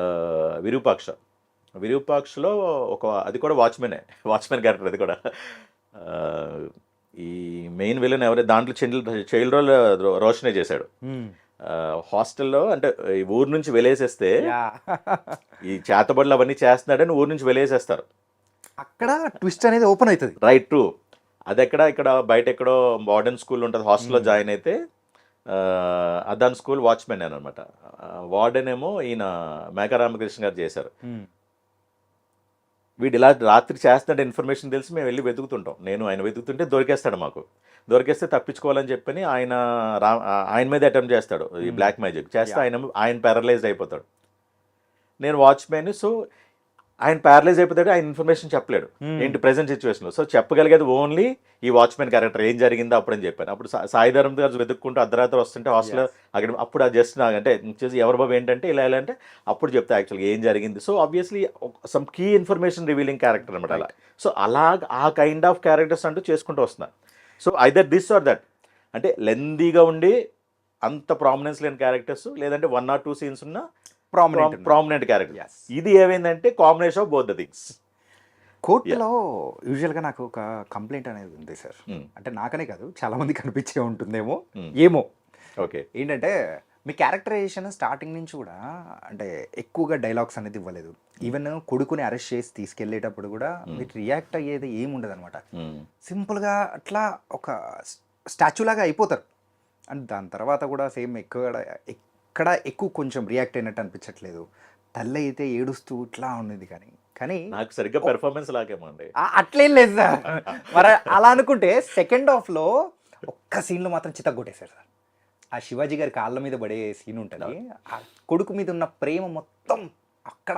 విరూపాక్షలో అది కూడా వాచ్మెన్ క్యారెక్టర్. అది కూడా ఈ మెయిన్ విలన్ ఎవరైతే దాంట్లో చైల్డ్ రోల్ రోషనే చేశాడు. హాస్టల్లో అంటే ఈ ఊరు నుంచి వెలేసేస్తే ఈ చేతబడులు అవన్నీ చేస్తున్నాడని ఊరు నుంచి వెలేసేస్తారు. అక్కడ ట్విస్ట్ అనేది ఓపెన్ అవుతుంది. Right, true. అది ఇక్కడ బయట ఎక్కడో మోడర్న్ స్కూల్ ఉంటుంది, హాస్టల్లో జాయిన్ అయితే అదాన్ స్కూల్ వాచ్మెన్ అనమాట. వార్డెన్ ఏమో ఈయన మేకా రామకృష్ణ గారు చేశారు. వీడు ఇలా రాత్రి చేస్తున్నాడు ఇన్ఫర్మేషన్ తెలిసి మేము వెళ్ళి వెతుకుతుంటాం. ఆయన వెతుకుతుంటే దొరికేస్తాడు. దొరికేస్తే తప్పించుకోవాలని చెప్పని ఆయన మీద అటెంప్ట్ చేస్తాడు ఈ బ్లాక్ మ్యాజిక్ చేస్తే ఆయన ప్యారలైజ్ అయిపోతాడు. నేను వాచ్మెన్. సో ఆయన ప్యారలైజ్ అయిపోతాడు, ఆయన ఇన్ఫర్మేషన్ చెప్పలేడు ఏంటి ప్రెసెంట్ సిచ్యువేషన్లో. సో చెప్పగలిగేది ఓన్లీ ఈ వాచ్మెన్ క్యారెక్టర్ ఏం జరిగిందో అప్పుడని చెప్పాను. అప్పుడు సాయిధరం గారు వెతుక్కుంటూ అర్ధరాత్రి వస్తుంటే హాస్టల్ అక్కడ అప్పుడు అది జస్ట్ నాకంటే ఎవరి బాబు ఏంటంటే ఇలా అంటే అప్పుడు చెప్తే యాక్చువల్గా ఏం జరిగింది. So obviously some key information revealing character అనమాట అలా. సో ఆ కైండ్ ఆఫ్ క్యారెక్టర్స్ అంటూ చేసుకుంటూ వస్తున్నారు. So either this or that, అంటే లెందీగా ఉండి అంత ప్రామినెన్స్ లేని క్యారెక్టర్స్, లేదంటే 1 or 2 సీన్స్ ఉన్న ప్రామినెంట్ క్యారెక్టర్. ఇది ఏమైందంటే combination of both the things. కోర్టులో యూజువల్గా నాకు ఒక కంప్లైంట్ అనేది ఉంది సార్, అంటే నాకనే కాదు చాలా మంది కనిపించే ఉంటుందేమో ఏమో. ఓకే, ఏంటంటే మీ క్యారెక్టరైజేషన్ స్టార్టింగ్ నుంచి కూడా అంటే ఎక్కువగా డైలాగ్స్ అనేది ఇవ్వలేదు. ఈవెన్ కొడుకుని అరెస్ట్ చేసి తీసుకెళ్లేటప్పుడు కూడా మీరు రియాక్ట్ అయ్యేది ఏముండదు అనమాట. సింపుల్గా అట్లా ఒక స్టాచ్యూ లాగా అయిపోతారు. అండ్ దాని తర్వాత కూడా సేమ్ ఎక్కడ ఎక్కువ కొంచెం రియాక్ట్ అయినట్టు అనిపించట్లేదు. తల్లి అయితే ఏడుస్తూ ఇట్లా ఉన్నది, కానీ నాకు సరిగ్గా పెర్ఫార్మెన్స్ లాగేమో అండి. అట్లేం లేదు సార్. మరి అలా అనుకుంటే సెకండ్ హాఫ్లో ఒక్క సీన్లో మాత్రం చితగ్గొట్టేశారు సార్. ఆ శివాజీ గారి కాళ్ళ మీద పడే సీన్ ఉంటుంది, ఆ కొడుకు మీద ఉన్న ప్రేమ మొత్తం అక్కడ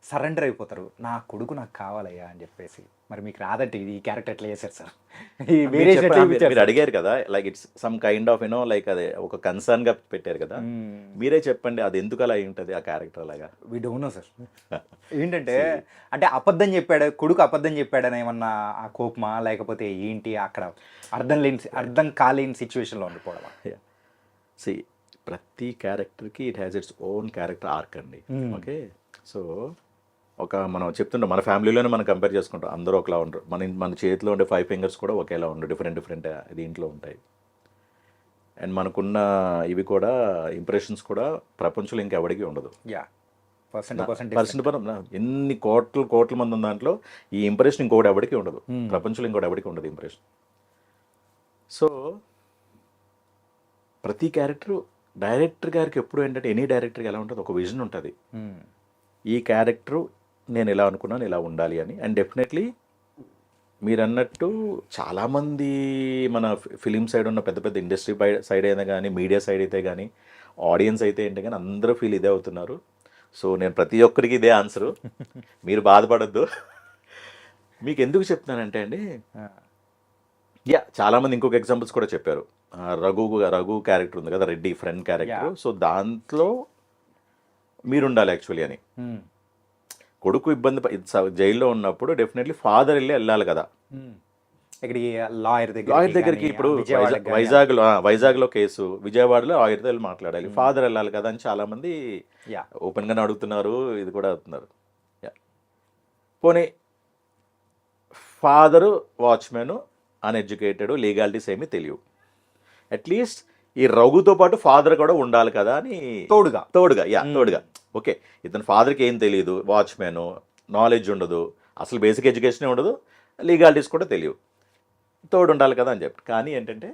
సరెండర్ అయిపోతారు. నా కొడుకు నాకు కావాలయ్యా అని చెప్పేసి. మరి మీకు రాదంటే ఇది ఈ క్యారెక్టర్ ఎట్లా చేశారు సార్? మీరు అడిగారు కదా, like it's some kind of like అదే ఒక కన్సర్న్ గా పెట్టారు కదా, మీరే చెప్పండి అది ఎందుకు అలా ఉంటుంది ఆ క్యారెక్టర్ అలాగా? We don't know sir. ఏంటంటే అంటే కొడుకు అబద్ధం చెప్పాడని ఏమన్నా ఆ కోపమా, లేకపోతే ఏంటి అక్కడ అర్థం కాలేని సిచ్యువేషన్లో ఉండిపోవడమా? సి ప్రతి క్యారెక్టర్కి it has its own character arc అండి. ఓకే, సో మనం చెప్తుంటాం మన ఫ్యామిలీలోనే మనం కంపేర్ చేసుకుంటాం, అందరూ ఒకలా ఉండరు. మన చేతిలో ఉండే 5 ఫింగర్స్ కూడా ఒకేలా ఉండరు, డిఫరెంట్ దీంట్లో ఉంటాయి. అండ్ మనకున్న ఇవి కూడా ఇంప్రెషన్స్ కూడా ప్రపంచంలో ఇంకెవడికి ఉండదు. యా, పర్సెంట్ ఎన్ని కోట్ల మంది ఉన్న దాంట్లో ఈ ఇంప్రెషన్ ఇంకోటి ఎవరికి ఉండదు, ప్రపంచంలో ఇంకోటి ఎవరికి ఉండదు ఇంప్రెషన్. సో ప్రతి క్యారెక్టర్ డైరెక్టర్ గారికి ఎప్పుడు ఏంటంటే ఎనీ డైరెక్టర్కి ఎలా ఉంటుంది, ఒక విజన్ ఉంటుంది. ఈ క్యారెక్టరు నేను ఎలా అనుకున్నాను ఇలా ఉండాలి అని. అండ్ డెఫినెట్లీ మీరు అన్నట్టు చాలామంది మన ఫిలిం సైడ్ ఉన్న పెద్ద పెద్ద ఇండస్ట్రీ సైడ్ అయినా కానీ, మీడియా సైడ్ అయితే కానీ, ఆడియన్స్ అయితే ఏంటి కానీ అందరూ ఫీల్ ఇదే అవుతున్నారు. సో నేను ప్రతి ఒక్కరికి ఇదే ఆన్సరు, మీరు బాధపడద్దు. మీకు ఎందుకు చెప్తున్నానంటే అండి, చాలామంది ఇంకొక ఎగ్జాంపుల్స్ కూడా చెప్పారు. రఘు క్యారెక్టర్ ఉంది కదా, రెడ్డి ఫ్రెండ్ క్యారెక్టర్. సో దాంట్లో మీరు ఉండాలి యాక్చువల్లీ అని. కొడుకు జైల్లో ఉన్నప్పుడు డెఫినెట్లీ ఫాదర్ వెళ్ళాలి కదా ఇక్కడికి లాయర్ దగ్గరికి. ఇప్పుడు వైజాగ్లో కేసు, విజయవాడలో లాయర్తో వెళ్ళి మాట్లాడాలి, ఫాదర్ వెళ్ళాలి కదా అని చాలా మంది ఓపెన్గానే అడుగుతున్నారు, ఇది కూడా అవుతున్నారు. పోనీ ఫాదరు వాచ్మెన్, అన్ఎడ్యుకేటెడ్, లీగాలిటీస్ ఏమీ తెలియవు, అట్లీస్ట్ ఈ రఘుతో పాటు ఫాదర్ కూడా ఉండాలి కదా అని తోడుగా. ఓకే, ఇతని ఫాదర్కి ఏం తెలియదు, వాచ్మెన్, నాలెడ్జ్ ఉండదు, అసలు బేసిక్ ఎడ్యుకేషనే ఉండదు, లీగాలిటీస్ కూడా తెలియవు, తోడు ఉండాలి కదా అని చెప్పి. కానీ ఏంటంటే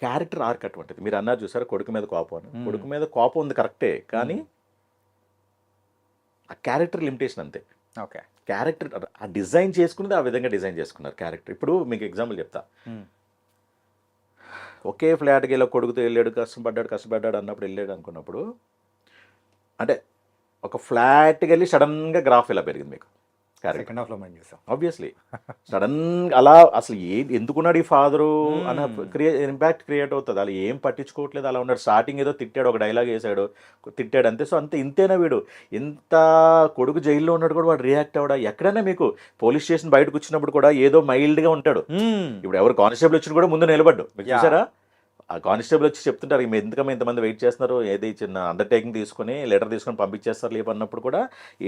క్యారెక్టర్ ఆర్క్ అటువంటిది. మీరు అన్నారు చూసారా కొడుకు మీద కోపం అని, కొడుకు మీద కోపం ఉంది కరెక్టే, కానీ ఆ క్యారెక్టర్ లిమిటేషన్ అంతే. ఓకే, క్యారెక్టర్ ఆ డిజైన్ చేసుకున్నది ఆ విధంగా డిజైన్ చేసుకున్నారు క్యారెక్టర్. ఇప్పుడు మీకు ఎగ్జాంపుల్ చెప్తా. ఒకే ఫ్లాట్కి వెళ్ళి కొడుకుతో వెళ్ళాడు, కష్టపడ్డాడు అన్నప్పుడు వెళ్ళాడు అనుకున్నప్పుడు, అంటే ఒక ఫ్లాట్కి వెళ్ళి సడన్గా గ్రాఫ్ ఇలా పెరిగింది మీకు సెకండ్ హాఫ్లో మనం చూసాం. ఆబ్వియస్లీ సడన్గా అలా అసలు ఎందుకున్నాడు ఈ ఫాదరు అన్న ఇంపాక్ట్ క్రియేట్ అవుతుంది. అలా ఏం పట్టించుకోవట్లేదు, అలా ఉన్నాడు. స్టార్టింగ్ ఏదో తిట్టాడు, ఒక డైలాగ్ వేసాడు, తిట్టాడు అంతే. సో ఇంతేనా వీడు, ఎంత కొడుకు జైల్లో ఉన్నాడు కూడా వాడు రియాక్ట్ అవ్వడా? ఎక్కడైనా మీకు పోలీస్ స్టేషన్ బయటకు వచ్చినప్పుడు కూడా ఏదో మైల్డ్గా ఉంటాడు. ఇప్పుడు ఎవరు కానిస్టేబుల్ వచ్చిన కూడా ముందు నిలబడ్డు, చూసారా? ఆ కానిస్టేబుల్ వచ్చి చెప్తుంటారు, ఎందుకమ్మా ఇంతమంది వెయిట్ చేస్తున్నారు, ఏది చిన్న అండర్టేకింగ్ తీసుకొని లెటర్ తీసుకొని పంపించేస్తారు లేపన్నప్పుడు కూడా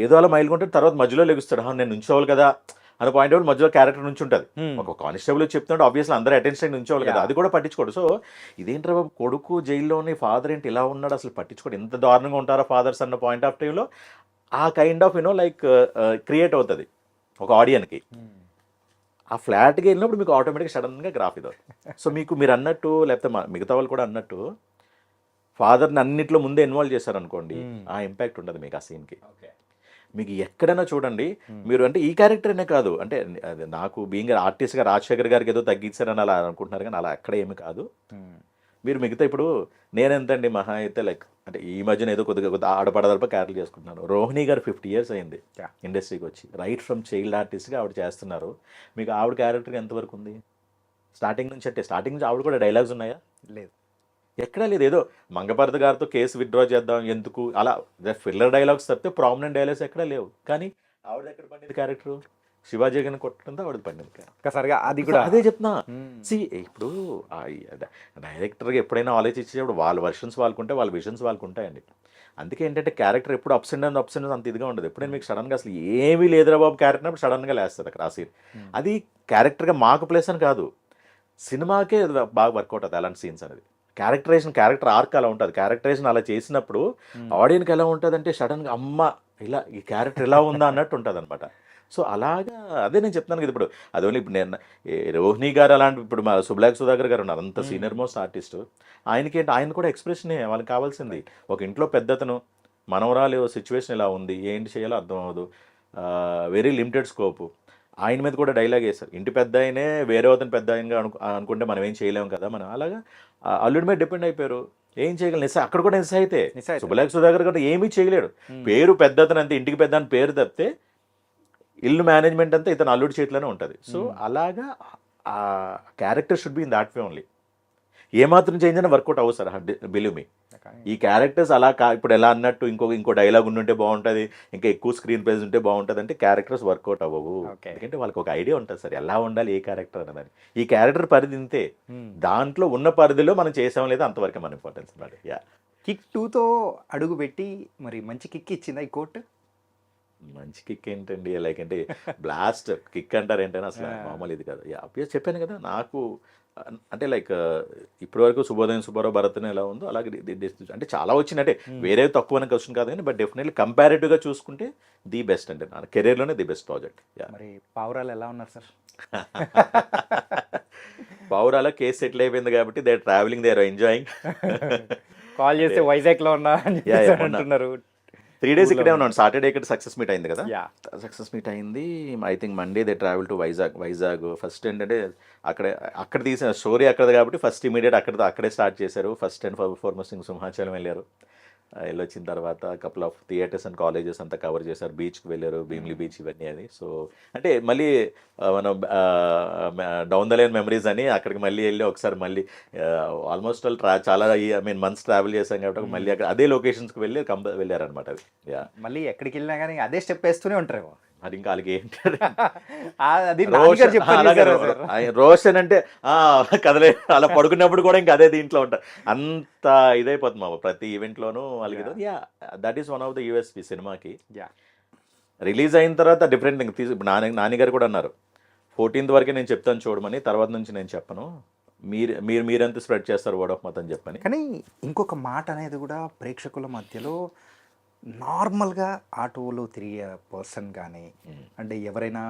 ఏదో అలా మైల్గా ఉంటాడు. తర్వాత మధ్యలో లెగుస్తాడు, నేను నుంచోవాలి కదా అని పాయింట్ అవుట్ మధ్యలో క్యారెక్టర్ నుంచి ఉంటుంది. ఒక కానిస్టేబుల్ వచ్చి చెప్తున్నాడు, ఆబ్వియస్లీ అందరూ అటెన్షన్ నుంచోవాలి కదా, అది కూడా పట్టించుకోడు. సో ఇదేంటి బాబు, కొడుకు జైల్లోని ఫాదర్ ఏంటి ఇలా ఉన్నాడు, అసలు పట్టించుకోడు, ఎంత దారుణంగా ఉంటారా ఫాదర్స్ అన్న పాయింట్ ఆఫ్ టైంలో ఆ కైండ్ ఆఫ్ లైక్ క్రియేట్ అవుతుంది ఒక ఆడియన్కి. ఆ ఫ్లాట్కి వెళ్ళినప్పుడు మీకు ఆటోమేటిక్గా సడన్గా గ్రాఫ్ ఇది. సో మీరు అన్నట్టు, లేకపోతే మిగతా వాళ్ళు కూడా అన్నట్టు ఫాదర్ని అన్నిట్లో ముందే ఇన్వాల్వ్ చేశారనుకోండి, ఆ ఇంపాక్ట్ ఉండదు మీకు ఆ సీన్కి. మీకు ఎక్కడైనా చూడండి మీరు, అంటే ఈ క్యారెక్టర్ అనే కాదు, అంటే నాకు బీయింగ్ ఆర్టిస్ట్గా రాజశేఖర్ గారికి ఏదో తగ్గించారని అలా అనుకుంటున్నారు, కానీ అలా ఎక్కడ ఏమి కాదు. మీరు మిగతా ఇప్పుడు నేనెంతండి మహా అయితే లైక్, అంటే ఈ మధ్యన ఏదో కొద్దిగా ఆడపడదలప క్యారెక్టర్ చేసుకుంటున్నాను. రోహిణి గారు 50 years అయింది ఇండస్ట్రీకి వచ్చి, రైట్ ఫ్రమ్ చైల్డ్ ఆర్టిస్ట్గా ఆవిడ చేస్తున్నారు. మీకు ఆవిడ క్యారెక్టర్ ఎంతవరకు ఉంది స్టార్టింగ్ నుంచి? అంటే స్టార్టింగ్ నుంచి ఆవిడ కూడా డైలాగ్స్ ఉన్నాయా? లేదు, ఎక్కడా లేదు. ఏదో మంగపర్ద గారితో కేసు విత్డ్రా చేద్దాం ఎందుకు అలా ఫిల్లర్ డైలాగ్స్ తప్పితే ప్రామినెంట్ డైలాగ్స్ ఎక్కడా లేవు. కానీ ఆవిడ ఎక్కడ పండింది క్యారెక్టర్? శివాజీ గారిని కొట్టడంతో ఆవిడ పండింది. ఒక్కసారిగా అది కూడా అదే చెప్తున్నా. ఇప్పుడు డైరెక్టర్గా ఎప్పుడైనా ఆలోచించేటప్పుడు వాళ్ళ వర్షన్స్ వాళ్ళకుంటే, వాళ్ళ విజన్స్ వాళ్ళకు ఉంటాయండి. అందుకే ఏంటంటే క్యారెక్టర్ ఎప్పుడు అప్స్ అండ్ డౌన్స్ అంత ఇదిగా ఉండదు. ఎప్పుడైనా మీకు సడన్గా అసలు ఏమీ లేదురా బాబు క్యారెక్టర్ అప్పుడు సడన్గా లేస్తుంది అక్కడ ఆ సీన్. అది క్యారెక్టర్గా మాకు ప్లేస్ అని కాదు, సినిమాకే బాగా వర్కౌట్ అవుతుంది అలాంటి సీన్స్ అనేది. క్యారెక్టర్ ఆర్క్ అలా ఉంటుంది. క్యారెక్టరైజేషన్ అలా చేసినప్పుడు ఆడియన్కి ఎలా ఉంటుంది అంటే సడన్గా అమ్మ ఇలా ఈ క్యారెక్టర్ ఎలా ఉందా అన్నట్టు ఉంటుంది అనమాట. సో అలాగా అదే నేను చెప్తాను కదా. ఇప్పుడు అదే ఇప్పుడు నేను రోహిణి గారు అలాంటి, ఇప్పుడు మా సుబ్లాక్ సుధాకర్ గారు ఉన్నారు, అంత సీనియర్ మోస్ట్ ఆర్టిస్ట్. ఆయనకేంటి, ఆయన కూడా ఎక్స్ప్రెషనే వాళ్ళకి కావాల్సింది. ఒక ఇంట్లో పెద్దతను, మనవరాలు సిచ్యువేషన్ ఇలా ఉంది, ఏంటి చేయాలో అర్థం అవ్వదు, వెరీ లిమిటెడ్ స్కోపు. ఆయన మీద కూడా డైలాగ్ వేస్తారు, ఇంటి పెద్ద ఆయనే వేరే అతను పెద్ద ఆయనగా అనుకుంటే మనం ఏం చేయలేము కదా. మనం అలాగా అల్లుడి మీద డిపెండ్ అయిపోయారు, ఏం చేయగలం. అక్కడ కూడా నిస్స అయితే సుబ్లాక్ సుధాకర్ గారు ఏమీ చేయలేడు. పేరు పెద్దతను అంతే, ఇంటికి పెద్ద అని పేరు తప్పితే ఇల్లు మేనేజ్మెంట్ అంతా ఇతను అల్లుడి చేతిలోనే ఉంటుంది. సో అలాగా ఆ character should be in that way only. ఏమాత్రం చేంజ్ అయినా వర్కౌట్ అవ్వదు సార్, బిలీవ్ మీ. ఈ క్యారెక్టర్స్ అలా ఇప్పుడు ఎలా అన్నట్టు ఇంకో డైలాగ్ ఉంటే బాగుంటుంది, ఇంకా ఎక్కువ స్క్రీన్ ప్రెజెన్స్ ఉంటే బాగుంటుంది అంటే క్యారెక్టర్స్ వర్కౌట్ అవ్వవు. ఎందుకంటే వాళ్ళకి ఒక ఐడియా ఉంటుంది సార్ ఎలా ఉండాలి ఏ క్యారెక్టర్ అన్నదని. ఈ క్యారెక్టర్ పరిధి ఇంతే, దాంట్లో ఉన్న పరిధిలో మనం చేసాం లేదా అంతవరకు మన ఇంపార్టెన్స్ అన్నమాట. కిక్ 2తో అడుగు పెట్టి మరి మంచి కిక్ ఇచ్చిందా ఈ కోర్టు? మంచి కిక్ ఏంటండి, లైక్ అంటే బ్లాస్ట్ కిక్ అంటారు ఏంటని అసలు మామూలు ఇది కాదు. అబ్వియస్ చెప్పాను కదా, నాకు అంటే లైక్ ఇప్పటి వరకు శుభోదయం సుబ్బారావు భరత్ని ఎలా ఉందో అలాగే అంటే చాలా వచ్చింది, అంటే వేరే తక్కువ అని క్వశ్చన్ కాదు కానీ బట్ డెఫినెట్లీ కంపారిటివ్గా చూసుకుంటే ది బెస్ట్ అంటే నా కెరీర్లోనే ది బెస్ట్ ప్రాజెక్ట్. మరి పావురాలు ఎలా ఉన్నారు సార్? పౌరాల కేసు సెటిల్ అయిపోయింది కాబట్టి they travelling, they are enjoying. Call చేస్తే వైజాగ్లో ఉన్నా అని అంటున్నారు. 3 days ఇక్కడే ఉన్నాను. సాటర్డే ఇక్కడ సక్సెస్ మీట్ అయింది కదా, Yeah. సక్సెస్ మీట్ అయింది. I think Monday they travel to Vizag first ఏంటంటే అక్కడ తీసిన స్టోరీ అక్కడది కాబట్టి ఫస్ట్ ఇమీడియట్ అక్కడే స్టార్ట్ చేశారు. ఫస్ట్ అండ్ ఫార్మోస్ట్ సింహాచలం వెళ్ళారు. వెళ్ళొచ్చిన తర్వాత couple of theatres and colleges అంతా కవర్ చేశారు. బీచ్కి వెళ్ళారు, భీమ్లీ బీచ్ ఇవన్నీ అది. సో అంటే మళ్ళీ మనం డౌన్ ద లైన్ మెమరీస్ అని అక్కడికి మళ్ళీ వెళ్ళి ఒకసారి మళ్ళీ ఆల్మోస్ట్ చాలా మంత్స్ ట్రావెల్ చేశాం కాబట్టి మళ్ళీ అక్కడ అదే లొకేషన్స్కి వెళ్ళారనమాట. అది మళ్ళీ ఎక్కడికి వెళ్ళినా కానీ అదే స్టెప్ వేస్తూనే ఉంటారు. అది ఇంకా వాళ్ళకి ఏంటి అది నాన్నగారు చెప్పారు సార్. రోషన్ అంటే కదలే అలా పడుకున్నప్పుడు కూడా ఇంకా అదే దీంట్లో ఉంటారు. అంత ఇదైపోతుంది మా ప్రతి ఈవెంట్లోనూ వాళ్ళకి. That is one of the USP సినిమాకి. రిలీజ్ అయిన తర్వాత డిఫరెంట్ థింగ్ ఇప్పుడు నాన్నగారు కూడా అన్నారు 14th వరకే నేను చెప్తాను చూడమని, తర్వాత నుంచి నేను చెప్పను, మీరెంత స్ప్రెడ్ చేస్తారు వర్డ్ ఆఫ్ మౌత్ అని చెప్పని. కానీ ఇంకొక మాట అనేది కూడా ప్రేక్షకుల మధ్యలో నార్మల్గా ఆటోలో తిరిగే పర్సన్ కానీ అంటే ఎవరైనా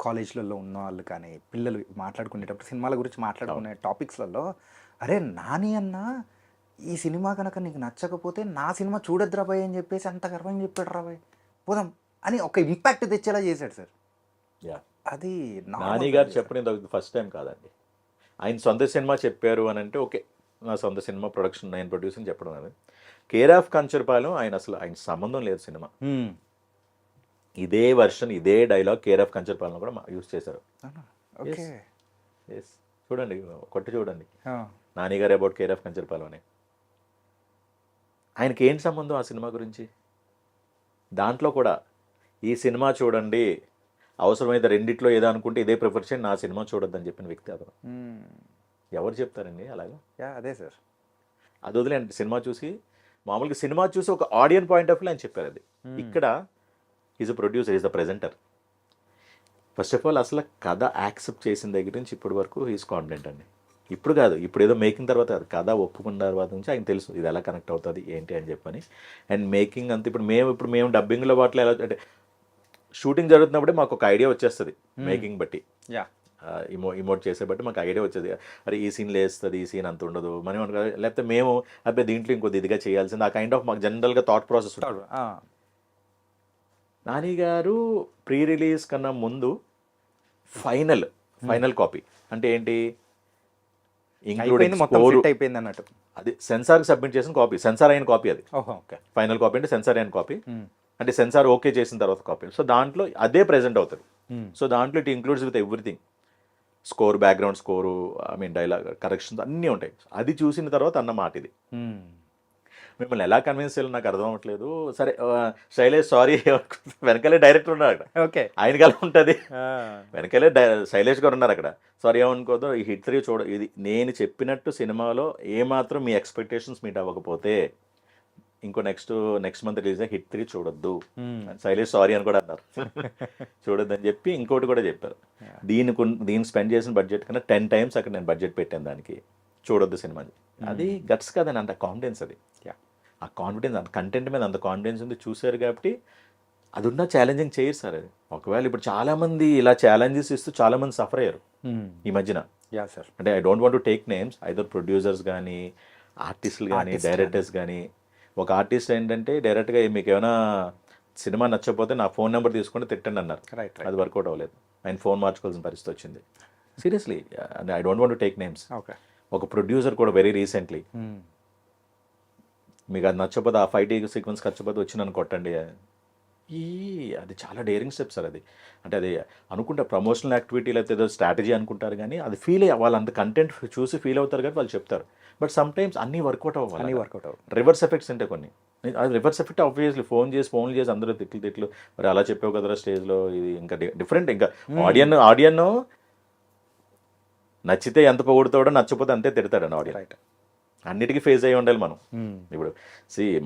కాలేజ్లలో ఉన్న వాళ్ళు కానీ పిల్లలు మాట్లాడుకునేటప్పుడు సినిమాల గురించి మాట్లాడుకునే టాపిక్స్లలో, అరే నాని అన్న ఈ సినిమా కనుక నీకు నచ్చకపోతే నా సినిమా చూడొద్దురా బాయ్ అని చెప్పేసి అంత గర్వంగా చెప్పాడు రా బాయ్ పోదాం అని ఒక ఇంపాక్ట్ తెచ్చేలా చేశాడు సార్. అది నాని గారు చెప్పినది ఫస్ట్ టైం కాదండి. ఆయన సొంత సినిమా చెప్పారు అని అంటే ఓకే, నా సొంత సినిమా ప్రొడక్షన్ నేను ప్రొడ్యూస్ అని చెప్పడం అది. కేర్ ఆఫ్ కంచర్పాలెం ఆయన సంబంధం లేదు సినిమా. ఇదే వర్షన్ ఇదే డైలాగ్ కేర్ ఆఫ్ కంచర్పాలెం కూడా యూజ్ చేశారు. చూడండి, కొట్టి చూడండి నానిగారు అబౌట్ కేర్ ఆఫ్ కంచర్పాలెం అని. ఆయనకి ఏంటి సంబంధం ఆ సినిమా గురించి? దాంట్లో కూడా ఈ సినిమా చూడండి, అవసరమైతే రెండిట్లో ఏదో అనుకుంటే ఇదే ప్రిఫర్ చేయండి, నా సినిమా చూడొద్దని చెప్పిన వ్యక్తి అతను. ఎవరు చెప్తారండి అలాగా? అదే సార్. అది వదిలేండి, సినిమా చూసి మామూలుగా సినిమా చూసి ఒక ఆడియన్ పాయింట్ ఆఫ్ వ్యూ ఆయన చెప్పారు. అది ఇక్కడ is a producer, is the presenter. First of all అసలు కథ యాక్సెప్ట్ చేసిన దగ్గర నుంచి ఇప్పటి వరకు ఈజ్ కాన్ఫిడెంట్ అండి. ఇప్పుడు కాదు, ఇప్పుడు ఏదో మేకింగ్ తర్వాత కాదు, కథ ఒప్పుకున్న తర్వాత నుంచి ఆయన తెలుసు ఇది ఎలా కనెక్ట్ అవుతుంది ఏంటి అని చెప్పని. అండ్ మేకింగ్ అంత ఇప్పుడు మేము డబ్బింగ్లో వాటిలో ఎలా అంటే షూటింగ్ జరుగుతున్నప్పుడే మాకు ఒక ఐడియా వచ్చేస్తుంది మేకింగ్ బట్టి, ఇమోట్ చేసే బట్టి మాకు ఐడియా వచ్చేది. అరే ఈ సీన్ లేస్తుంది, ఈ సీన్ అంత ఉండదు మనం, లేకపోతే మేము అబ్బాయి దీంట్లో ఇంకొద్ది ఇదిగా చేయాల్సింది, ఆ కైండ్ ఆఫ్ మాకు జనరల్గా థాట్ ప్రాసెస్ ఉంటుంది. నాని గారు ప్రీ రిలీజ్ కన్నా ముందు ఫైనల్ కాపీ అంటే ఏంటి, ఇంక్లూడింగ్ అయిపోయింది అన్నట్టు, అది సెన్సార్కి సబ్మిట్ చేసిన కాపీ, సెన్సార్ అయిన కాపీ అది. ఫైనల్ కాపీ అంటే సెన్సార్ అయిన కాపీ, అంటే సెన్సార్ ఓకే చేసిన తర్వాత కాపీ. సో దాంట్లో అదే ప్రెజెంట్ అవుతుంది. సో దాంట్లో it includes with everything, score, background score, dialogue corrections అన్నీ ఉంటాయి. అది చూసిన తర్వాత అన్న మాట ఇది. మిమ్మల్ని ఎలా కన్విన్స్ చేయాలి నాకు అర్థం అవ్వట్లేదు. సరే శైలేష్ సారీ, వెనకాలే డైరెక్టర్ ఉన్నారు అక్కడ, ఓకే ఆయనకి ఎలా ఉంటుంది, వెనకాలే శైలేష్ గారు ఉన్నారు అక్కడ. సారీ ఏమనుకోదు, ఈ హిట్ 3 చూడ, ఇది నేను చెప్పినట్టు సినిమాలో ఏమాత్రం మీ ఎక్స్పెక్టేషన్స్ మీట్ అవ్వకపోతే ఇంకో నెక్స్ట్ మంత్ రిలీజ్ హిట్ 3 చూడొద్దు. శైలేష్ సారీ అని కూడా అన్నారు, చూడొద్దు అని చెప్పి ఇంకోటి కూడా చెప్పారు. దీన్ని స్పెండ్ చేసిన బడ్జెట్ కన్నా 10 times అక్కడ నేను బడ్జెట్ పెట్టాను దానికి, చూడొద్దు సినిమా. అది గట్స్ కదండి, అంత కాన్ఫిడెన్స్. అది ఆ కాన్ఫిడెన్స్, అంత కంటెంట్ మీద అంత కాన్ఫిడెన్స్ ఉంది, చూశారు కాబట్టి అది ఉన్న ఛాలెంజింగ్ చేయరు సార్. అది ఒకవేళ ఇప్పుడు చాలామంది ఇలా ఛాలెంజెస్ ఇస్తూ చాలామంది సఫర్ అయ్యారు ఈ మధ్యన. అంటే I don't want to take names, either producers కానీ ఆర్టిస్టులు కానీ డైరెక్టర్స్ కానీ. ఒక ఆర్టిస్ట్ ఏంటంటే డైరెక్ట్గా మీకు ఏమైనా సినిమా నచ్చకపోతే నా ఫోన్ నెంబర్ తీసుకొని తిట్టండి అన్నారు. అది వర్కౌట్ అవ్వలేదు, ఆయన ఫోన్ మార్చుకోవాల్సిన పరిస్థితి వచ్చింది. Seriously, I don't want to take names. ఒక ప్రొడ్యూసర్ కూడా వెరీ రీసెంట్లీ, మీకు అది నచ్చకపోతే, ఆ ఫైట్ సీక్వెన్స్ నచ్చకపోతే వచ్చి నన్ను కొట్టండి. అది చాలా డేరింగ్ స్టెప్ సార్. అది అంటే అది అనుకుంటే ప్రమోషనల్ యాక్టివిటీ లేకపోతే ఏదో స్ట్రాటజీ అనుకుంటారు కానీ అది ఫీల్ అయ్యి వాళ్ళు అంత కంటెంట్ చూసి ఫీల్ అవుతారు కానీ వాళ్ళు చెప్తారు. బట్ సమ్ టైమ్స్ అన్నీ వర్కౌట్ అవ్వాలి, రివర్స్ ఎఫెక్ట్స్ ఉంటాయి కొన్ని. అది రివర్స్ ఎఫెక్ట్ ఆబ్వియస్లీ ఫోన్ చేసి అందరూ తిట్లు మరి అలా చెప్పావు కదరా స్టేజ్లో, ఇది ఇంకా డిఫరెంట్. ఇంకా ఆడియన్ నచ్చితే ఎంత పొగుడుతాడో, నచ్చపోతే అంతే తిడతాడు ఆడియన్. అన్నిటికీ ఫేజ్ అయ్యి ఉండాలి మనం. ఇప్పుడు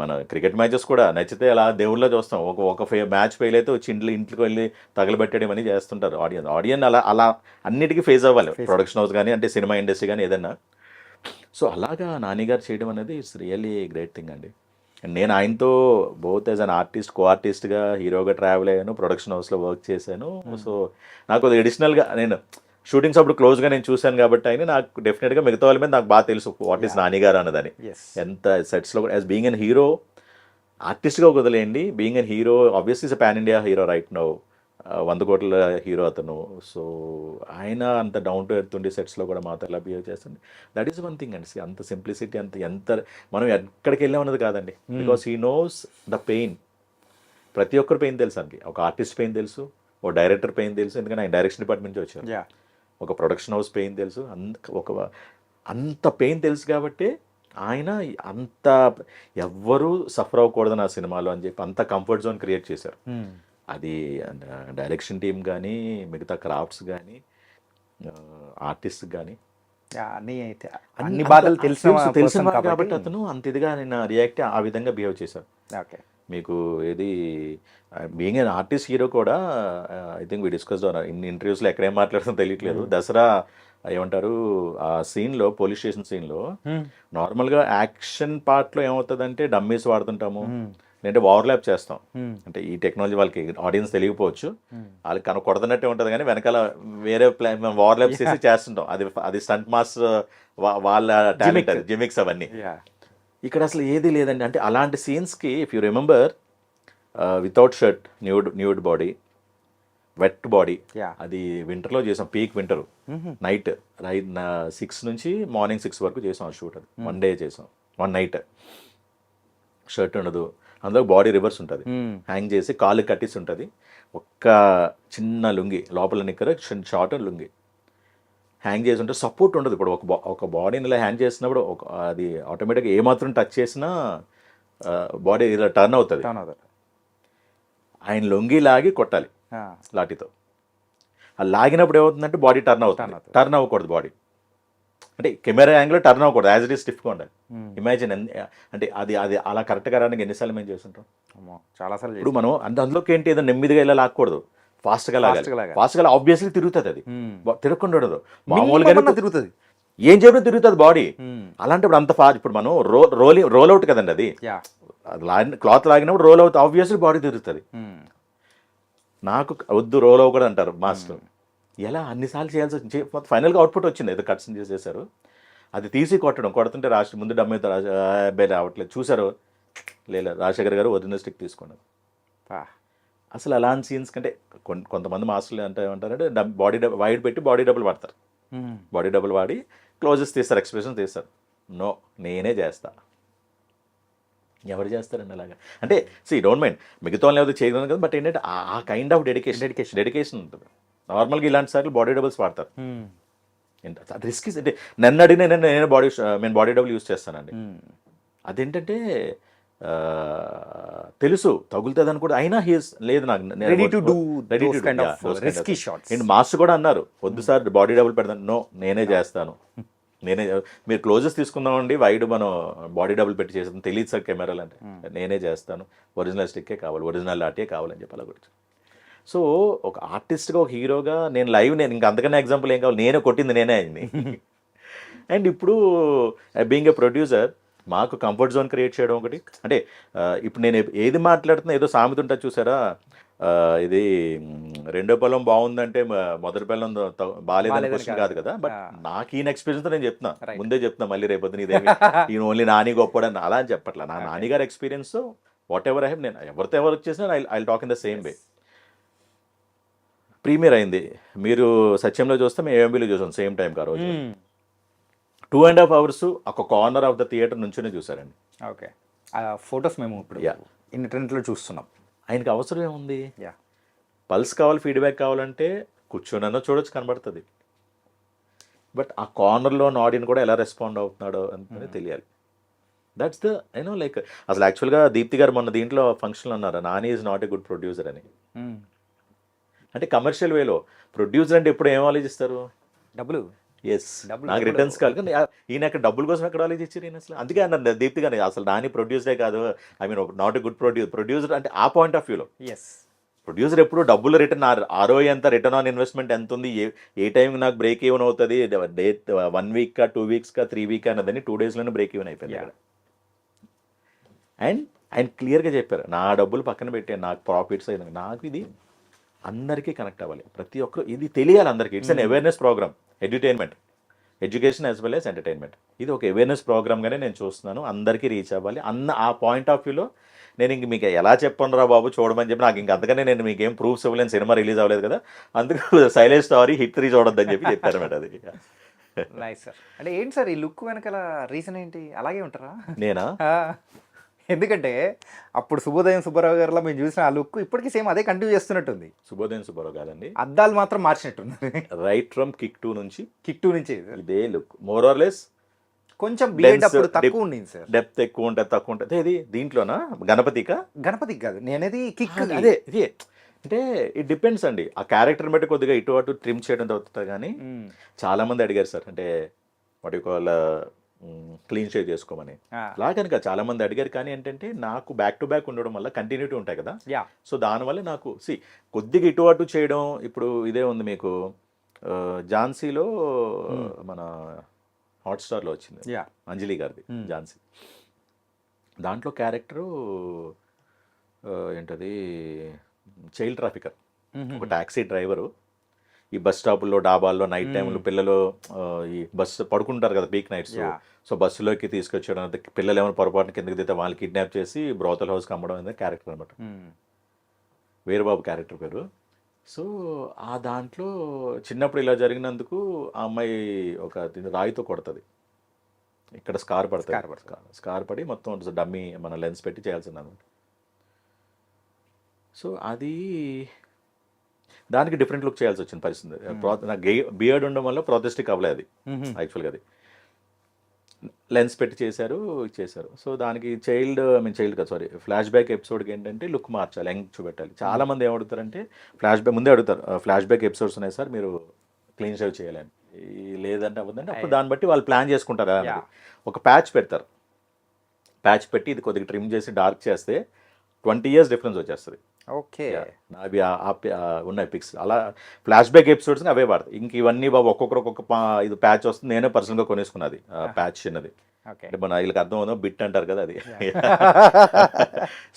మన క్రికెట్ మ్యాచెస్ కూడా నచ్చితే అలా దేవుళ్ళ చూస్తాం. ఒక మ్యాచ్ ఫెయిల్ అయితే వచ్చి ఇంట్లోకి వెళ్ళి తగలబెట్టడం అని చేస్తుంటారు ఆడియన్స్ అలా అన్నిటికీ ఫేజ్ అవ్వాలి. ప్రొడక్షన్ హౌస్ కానీ అంటే సినిమా ఇండస్ట్రీ కానీ ఏదన్నా. సో అలాగా నాని గారు చేయడం అనేది ఇట్స్ రియల్లీ గ్రేట్ థింగ్ అండి. నేను ఆయనతో బోత్ యాజ్ అన్ ఆర్టిస్ట్, కో ఆర్టిస్ట్గా, హీరోగా ట్రావెల్ అయ్యాను, ప్రొడక్షన్ హౌస్లో వర్క్ చేశాను. సో నాకు అది అడిషనల్గా నేను షూటింగ్స్ అప్పుడు క్లోజ్గా నేను చూశాను కాబట్టి ఆయన నాకు డెఫినెట్గా మిగతా వాళ్ళ మీద నాకు బాగా తెలుసు వాట్ ఈస్ నాని గారు అన్నదని. ఎంత సెట్స్లో కూడా యాజ్ బీయింగ్ అన్ హీరో, ఆర్టిస్ట్గా వదిలేయండి, being an hero obviously is pan India hero right now, 100 కోట్ల హీరో అతను. సో ఆయన అంత డౌన్ టు ఎర్త్ ఉండి సెట్స్లో కూడా మాతో ఎలా బిహేవ్ చేస్తుంది, దట్ ఈస్ వన్ థింగ్ అండి. అంత సింప్లిసిటీ, ఎంత మనం ఎక్కడికి వెళ్ళామన్నది కాదండి, because he knows the pain. ప్రతి ఒక్కరు పెయిన్ తెలుసు అండి. ఒక ఆర్టిస్ట్ పెయిన్ తెలుసు, ఒక డైరెక్టర్ పెయిన్ తెలుసు, ఎందుకంటే ఆయన డైరెక్షన్ డిపార్ట్మెంట్ నుంచి వచ్చారు. ఒక ప్రొడక్షన్ హౌస్ పెయిన్ తెలుసు, అంత పెయిన్ తెలుసు కాబట్టి ఆయన అంత ఎవ్వరూ సఫర్ అవ్వకూడదు నా సినిమాలో అని చెప్పి అంత కంఫర్ట్ జోన్ క్రియేట్ చేశారు. అది డైరెక్షన్ టీమ్ కానీ, మిగతా క్రాఫ్ట్స్ కానీ, ఆర్టిస్ట్ కానీ అన్ని బాధలు తెలిసిన కాబట్టి అతను అంత ఇదిగా నేను రియాక్ట్ ఆ విధంగా బిహేవ్ చేశారు. మీకు ఏది బీయింగ్ అన్ ఆర్టిస్ట్ హీరో కూడా ఐ థింక్ వి డిస్కస్ ఇన్ని ఇంటర్వ్యూస్లో ఎక్కడేం మాట్లాడుతుందో తెలియట్లేదు. దసరా ఏమంటారు ఆ సీన్లో, పోలీస్ స్టేషన్ సీన్లో నార్మల్గా యాక్షన్ పార్ట్లో ఏమవుతుందంటే డమ్మీస్ వాడుతుంటాము, లేదంటే ఓవర్లాప్ చేస్తాం. అంటే ఈ టెక్నాలజీ వాళ్ళకి ఆడియన్స్ తెలియకపోవచ్చు, వాళ్ళకి కొడుతున్నట్టే ఉంటుంది కానీ వెనకాల వేరే ఓవర్లాప్ చేసి చేస్తుంటాం. అది స్టంట్ మాస్టర్ వాళ్ళ టాలెంట్, జిమిక్స్ అవన్నీ. ఇక్కడ అసలు ఏది లేదండి. అంటే అలాంటి సీన్స్కి if you remember without shirt, nude body, wet body, అది వింటర్లో చేసాం, పీక్ వింటర్ నైట్ 6 నుంచి మార్నింగ్ 6 వరకు చేసాం ఆ షూట్. అది 1 డే చేసాం, 1 నైట్. షర్ట్ ఉండదు, అందులో బాడీ రివర్స్ ఉంటుంది, హ్యాంగ్ చేసి కాళ్ళు కట్టేసి ఉంటుంది, ఒక్క చిన్న లుంగి లోపల నిక్కర షార్ట్ లుంగి హ్యాంగ్ చేసి ఉంటే సపోర్ట్ ఉండదు. ఇప్పుడు ఒక బాడీని ఇలా హ్యాంగ్ చేసినప్పుడు అది ఆటోమేటిక్గా ఏమాత్రం టచ్ చేసినా బాడీ ఇలా టర్న్ అవుతుంది. ఆయన లొంగి లాగి కొట్టాలి లాఠీతో. ఆ లాగినప్పుడు ఏమవుతుందంటే బాడీ టర్న్ అవుతుంది. టర్న్ అవ్వకూడదు బాడీ, అంటే కెమెరా యాంగిల్ టర్న్ అవ్వకూడదు, యాజ్ ఇట్ ఈస్ స్టిఫ్గా ఉండాలి. ఇమాజిన్ అంటే అది అలా కరెక్ట్గా రావడానికి ఎన్నిసార్లు మేము చేస్తుంటాం, చాలాసార్లు. ఇప్పుడు మనం అందులోకి ఏంటి ఏదో నెమ్మదిగా ఇలా లాక్కూడదు, ఫాస్ట్గా లాగాలి. ఆబ్వియస్లీ తిరుగుతుంది, అది తిరగకుండా ఉండదు, మామూలుగా తిరుగుతుంది, ఏం చెప్పినా తిరుగుతుంది బాడీ. అలాంటప్పుడు అంత ఫాస్ట్, ఇప్పుడు మనం రోల్ అవుట్ కదండి, అది క్లాత్ లాగినప్పుడు రోల్ అవుతుంది, ఆబ్వియస్లీ బాడీ తిరుగుతుంది. నాకు వద్దు రోల్ అవ్వకూడదు అంటారు మాస్టర్. ఎలా అన్నిసార్లు చేయాల్సి వచ్చింది. ఫైనల్గా అవుట్పుట్ వచ్చింది, ఏదో కట్స్ చేసేసారు. అది తీసి కొడుతుంటే ముందు డమ్మీతో అబ్బాయి రావట్లేదు, చూసారు లేదు రాజశేఖర్ గారు ఒరిజినల్ స్టిక్ తీసుకున్నారు. అసలు అలాంటి సీన్స్ కంటే కొంతమంది మాస్టర్లు ఏమంటారంటే బాడీ వైడ్ పెట్టి బాడీ డబుల్ వాడతారు, బాడీ డబుల్ వాడి క్లోజెస్ తీస్తారు, ఎక్స్ప్రెషన్ తీస్తారు. నో, నేనే చేస్తా. ఎవరు చేస్తారండి అలాగా? అంటే డోంట్ మైండ్ మిగతా వాళ్ళు ఏదో చేయగలను కదా, బట్ ఏంటంటే ఆ కైండ్ ఆఫ్ డెడికేషన్ ఉంటుంది. నార్మల్గా ఇలాంటి సార్లు బాడీ డబుల్స్ వాడతారు. అది రిస్క్. అంటే నన్ను అడిగిన నేను బాడీ డబుల్ యూజ్ చేస్తానండి. అదేంటంటే తెలుసు తగులుతుంది అని కూడా, అయినా హీస్ లేదు నాకు మాస్టర్ కూడా అన్నారు, వద్దు సార్ బాడీ డబుల్ పెడతాను. నో, నేనే చేస్తాను, మీరు క్లోజెస్ తీసుకుందామండి, వైడ్ మనం బాడీ డబుల్ పెట్టి చేస్తాం, తెలియదు సార్ కెమెరాలు అంటే, నేనే చేస్తాను, ఒరిజినల్ స్టిక్కే కావాలి, ఒరిజినల్ లాటే కావాలని చెప్పి అలా గురించి. సో ఒక ఆర్టిస్ట్గా, ఒక హీరోగా నేను ఇంకా అంతకన్నా ఎగ్జాంపుల్ ఏం కావాలి, నేనే కొట్టింది నేనే అయింది. అండ్ ఇప్పుడు బీయింగ్ ఏ ప్రొడ్యూసర్ మాకు కంఫర్ట్ జోన్ క్రియేట్ చేయడం ఒకటి. అంటే ఇప్పుడు నేను ఏది మాట్లాడుతున్నా ఏదో సామెత ఉంటుంది చూసారా, ఇది రెండో పొలం బాగుందంటే మొదటి పొలం బాగాలేదని క్వశ్చన్ కాదు కదా. బట్ నాకు ఈయన ఎక్స్పీరియన్స్ నేను చెప్తున్నా, ముందే చెప్తున్నా, మళ్ళీ రేపొద్దు ఇదేమి ఈయన ఓన్లీ నాని గొప్పడని అలా అని చెప్పట్లా. నా నానిగారి experience whatever I have, నేను ఎవరితో ఎవరు వచ్చేసినా I talk in the same way. Premiere అయింది, మీరు సత్యంలో చూస్తే మేము ఏఎంబీలో చూసాం సేమ్ టైం ఆ రోజు. 2.5 hours ఒక కార్నర్ ఆఫ్ ద థియేటర్ నుంచునే చూసారండి. ఓకే, ఫొటోస్ మేము ఇప్పుడు ఇంటర్నెట్లో చూస్తున్నాం. ఆయనకి అవసరం ఏముంది, పల్స్ కావాలి, ఫీడ్బ్యాక్ కావాలంటే కూర్చోనన్నా చూడొచ్చు, కనబడుతుంది. బట్ ఆ కార్నర్లో ఉన్న ఆడియన్స్ కూడా ఎలా రెస్పాండ్ అవుతున్నాడో అని తెలియాలి. దట్స్ ద లైక్ అసలు యాక్చువల్గా దీప్తి గారు మొన్న దీంట్లో ఫంక్షన్లో అన్నారు, Nani is not a good producer అని. అంటే కమర్షియల్ వేలో ప్రొడ్యూసర్ అంటే ఎప్పుడు ఏం ఆలోచిస్తారు, ఎస్ నాకు రిటర్న్స్ కావాలి కానీ ఈయన అక్కడ డబ్బుల కోసం ఎక్కడ ఆలోచించారు ఈయన అసలు. అందుకే అన్న దీప్తి కానీ అసలు నాని ప్రొడ్యూసరే కాదు, I mean not a good producer అంటే ఆ పాయింట్ ఆఫ్ వ్యూలో. ఎస్ ప్రొడ్యూసర్ ఎప్పుడు డబ్బులు రిటర్న్ ఆర్ఓఐ ఎంత, రిటర్న్ ఆన్ ఇన్వెస్ట్మెంట్ ఎంత ఉంది, ఏ టైంకి నాకు బ్రేక్ ఈవెన్ అవుతుంది, డేట్ 1 వీక్ 2 వీక్స్ 3 వీక్ అన్నదని 2 డేస్లోనే బ్రేక్ ఈవెన్ అయిపోయింది అక్కడ. అండ్ ఆయన క్లియర్గా చెప్పారు, నా డబ్బులు పక్కన పెట్టాను, నాకు ప్రాఫిట్స్ అయింది, నాకు ఇది అందరికీ కనెక్ట్ అవ్వాలి, ప్రతి ఒక్కరు ఇది తెలియాలి అందరికీ. It's an awareness programme, education as well as entertainment. ఇది ఒక అవేర్నెస్ ప్రోగ్రామ్గానే నేను చూస్తున్నాను, అందరికీ రీచ్ అవ్వాలి అన్న ఆ పాయింట్ ఆఫ్ వ్యూలో నేను ఇంక మీకు ఎలా చెప్పను రా బాబు చూడమని చెప్పి, నాకు ఇంక అంతకనే నేను మీకు ఏం ప్రూఫ్స్ ఇవ్వలేను, సినిమా రిలీజ్ అవ్వలేదు కదా, అందుకు సైలెంట్ స్టారీ హిట్ 3 చూడొద్దని చెప్పి చెప్పారు మేడం. అది నైస్ సార్. అంటే ఏంటి సార్ ఈ లుక్ వెనకాల రీజన్ ఏంటి? అలాగే ఉంటారా? నేనా? ఎందుకంటే అప్పుడు శుభోదయం సుబ్బారావు గారిలో మేము చూసిన ఆ లుక్ ఇప్పటికీ సేమ్ అదే కంటిన్యూ చేస్తున్నట్టుంది. శుభోదయం సుబ్బారావు కాదండి, అద్దాలు మాత్రం మార్చినట్టుంది. రైట్ ఫ్రమ్ కిక్ 2 నుంచి కిక్ 2 నుంచి ఇదే లుక్, మోర్ ఆర్ లెస్. కొంచెం బియర్డ్ అప్పుడు తక్కువ ఉండింది సార్, డెప్త్ ఎక్కువ ఉంటుంది, తక్కువ ఉంటుంది. ఇది దీంట్లోనా గణపతికా? గణపతికి కాదు, నేనేది కిక్. అదే ఇది అంటే ఇట్ డిపెండ్స్ అండి, ఆ క్యారెక్టర్ బట్టి కొద్దిగా ఇటు అటు ట్రిమ్ చేయడం అవుతుంది. కానీ చాలా మంది అడిగారు సార్, అంటే వాటి వాళ్ళ క్లీన్ షేవ్ చేసుకోమని. అలా కనుక చాలా మంది అడిగారు, కానీ ఏంటంటే నాకు బ్యాక్ టు బ్యాక్ ఉండడం వల్ల కంటిన్యూటీ ఉంటాయి కదా, సో దానివల్ల నాకు కొద్దిగా ఇటు అటు చేయడం. ఇప్పుడు ఇదే ఉంది మీకు ఝాన్సీలో మన హాట్స్టార్లో వచ్చింది అంజలి గారిది ఝాన్సీ, దాంట్లో క్యారెక్టరు ఏంటది చైల్డ్ ట్రాఫికర్, ఒక ట్యాక్సీ డ్రైవరు. ఈ బస్ స్టాపుల్లో డాబాల్లో నైట్ టైంలో పిల్లలు ఈ బస్సు పడుకుంటారు కదా పీక్ నైట్స్, సో బస్సులోకి తీసుకొచ్చడం, పిల్లలు ఏమైనా పొరపాటున కిందకి దిగితే వాళ్ళు కిడ్నాప్ చేసి బ్రోతల్ హౌస్కి అమ్మడం అనేది క్యారెక్టర్ అనమాట, వీరబాబు క్యారెక్టర్ పేరు. సో ఆ దాంట్లో చిన్నప్పుడు ఇలా జరిగినందుకు ఆ అమ్మాయి ఒక రాయితో కొడుతుంది, ఇక్కడ స్కార్ పడుతుంది, స్కార్ పడి మొత్తం డమ్మీ మన లెన్స్ పెట్టి చేయాల్సింది అనమాట. సో అది దానికి డిఫరెంట్ లుక్ చేయాల్సి వచ్చింది పరిస్థితి. నాకు బియర్డ్ ఉండడం వల్ల ప్రొటెస్టిక్ అవ్వలేదు అది యాక్చువల్గా, అది లెన్స్ పెట్టి చేశారు. సో దానికి చైల్డ్ కాదు సారీ ఫ్లాష్ బ్యాక్ ఎపిసోడ్కి ఏంటంటే లుక్ మార్చాలి, యంగ్ చూపెట్టాలి. చాలా మంది ఏమడుగుతారంటే ముందే అడుగుతారు, ఫ్లాష్ బ్యాక్ ఎపిసోడ్స్ ఉన్నాయి సార్ మీరు క్లీన్ షేవ్ చేయాలని, లేదంటే అవ్వదంటే అప్పుడు దాన్ని బట్టి వాళ్ళు ప్లాన్ చేసుకుంటారు కదా. ఒక ప్యాచ్ పెడతారు, ప్యాచ్ పెట్టి ఇది కొద్దిగా ట్రిమ్ చేసి డార్క్ చేస్తే 20 years డిఫరెన్స్ వచ్చేస్తుంది. ఓకే, అవి ఉన్నాయి పిక్స్. అలా ఫ్లాష్ బ్యాక్ ఎపిసోడ్స్ అవే వాడతాయి. ఇంక ఇవన్నీ బాబు ఒక్కొక్కరు ఒక్కొక్క ఇది ప్యాచ్ వస్తుంది, నేనే పర్సనల్గా కొనేసుకున్నది ప్యాచ్ చిన్నది, అంటే మన వీళ్ళకి అర్థం అవుతుందో బిట్ అంటారు కదా అది.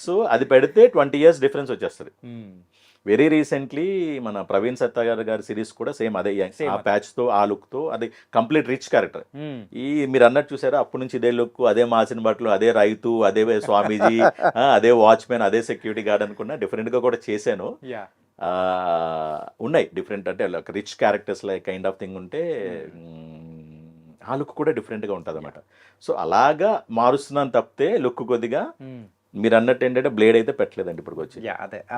సో అది పెడితే 20 years డిఫరెన్స్ వచ్చేస్తుంది. వెరీ రీసెంట్లీ మన ప్రవీణ్ సత్తా గారి సిరీస్ కూడా సేమ్ అదే, ఆ ప్యాచ్తో ఆ లుక్తో, అది కంప్లీట్ రిచ్ క్యారెక్టర్. ఈ మీరు అన్నట్టు చూసారా, అప్పటి నుంచి ఇదే లుక్, అదే మాసిన బట్టలు, అదే రైతు, అదే స్వామీజీ, అదే వాచ్మెన్, అదే సెక్యూరిటీ గార్డ్ అనుకున్నా. డిఫరెంట్గా కూడా చేశాను, ఉన్నాయి డిఫరెంట్, అంటే rich characters like kind of thing ఉంటే ఆ లుక్ కూడా డిఫరెంట్గా ఉంటుంది అన్నమాట. సో అలాగా మారుస్తున్నాను తప్పితే లుక్ కొద్దిగా మీరు అన్నట్టు ఏంటంటే బ్లేడ్ అయితే పెట్టలేదండి ఇప్పటికి వచ్చి,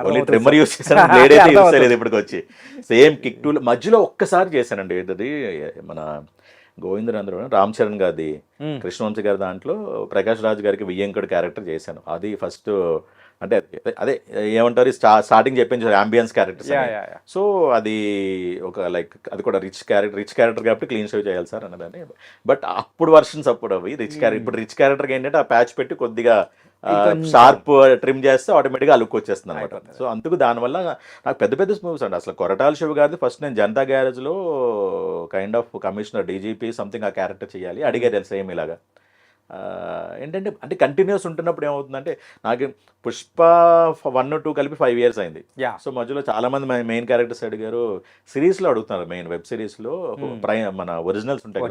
ఓన్లీ ట్రిమ్మర్ యూస్ చేశాను, బ్లేడ్ అయితే యూస్ చేయలేదు ఇప్పటికి వచ్చి. సేమ్ కిక్ 2 మధ్యలో ఒక్కసారి చేశానండి, ఏంటది మన గోవిందరాంధ్ర రామ్ చరణ్ గారిది కృష్ణవంశీ గారి దాంట్లో ప్రకాష్ రాజ్ గారికి వియ్యంకుడు క్యారెక్టర్ చేశాను. అది ఫస్ట్ అంటే అదే ఏమంటారు స్టార్టింగ్ చెప్పించారు అంబియన్స్ క్యారెక్టర్స్. సో అది ఒక లైక్ అది కూడా రిచ్ క్యారెక్టర్ కాబట్టి క్లీన్ షేవ్ చేయాలి సార్ అన్నదాన్ని. బట్ అప్పుడు వర్షన్స్ అప్పుడు అవి రిచ్ క్యారెక్టర్, ఇప్పుడు రిచ్ క్యారెక్టర్కి ఏంటంటే ఆ ప్యాచ్ పెట్టి కొద్దిగా షార్ప్ ట్రిమ్ చేస్తే ఆటోమేటిక్గా ఆ లుక్ వచ్చేస్తుంది అనమాట. సో అందుకు దానివల్ల నాకు పెద్ద పెద్ద మూవీస్ అండి. అసలు కొరటాల శివ గారిది ఫస్ట్ నేను జనతా గ్యారేజ్లో kind of commissioner DGP something ఆ క్యారెక్టర్ చేయాలి అడిగారు సేమ్ ఇలాగా. ఏంటంటే అంటే కంటిన్యూస్ ఉంటున్నప్పుడు ఏమవుతుందంటే నాకు పుష్ప 1 or 2 కలిపి 5 years అయింది. సో మధ్యలో చాలా మంది మెయిన్ క్యారెక్టర్స్ అడిగారు, సిరీస్లో అడుగుతున్నారు, మెయిన్ వెబ్ సిరీస్లో మన ఒరిజినల్స్ ఉంటాయి,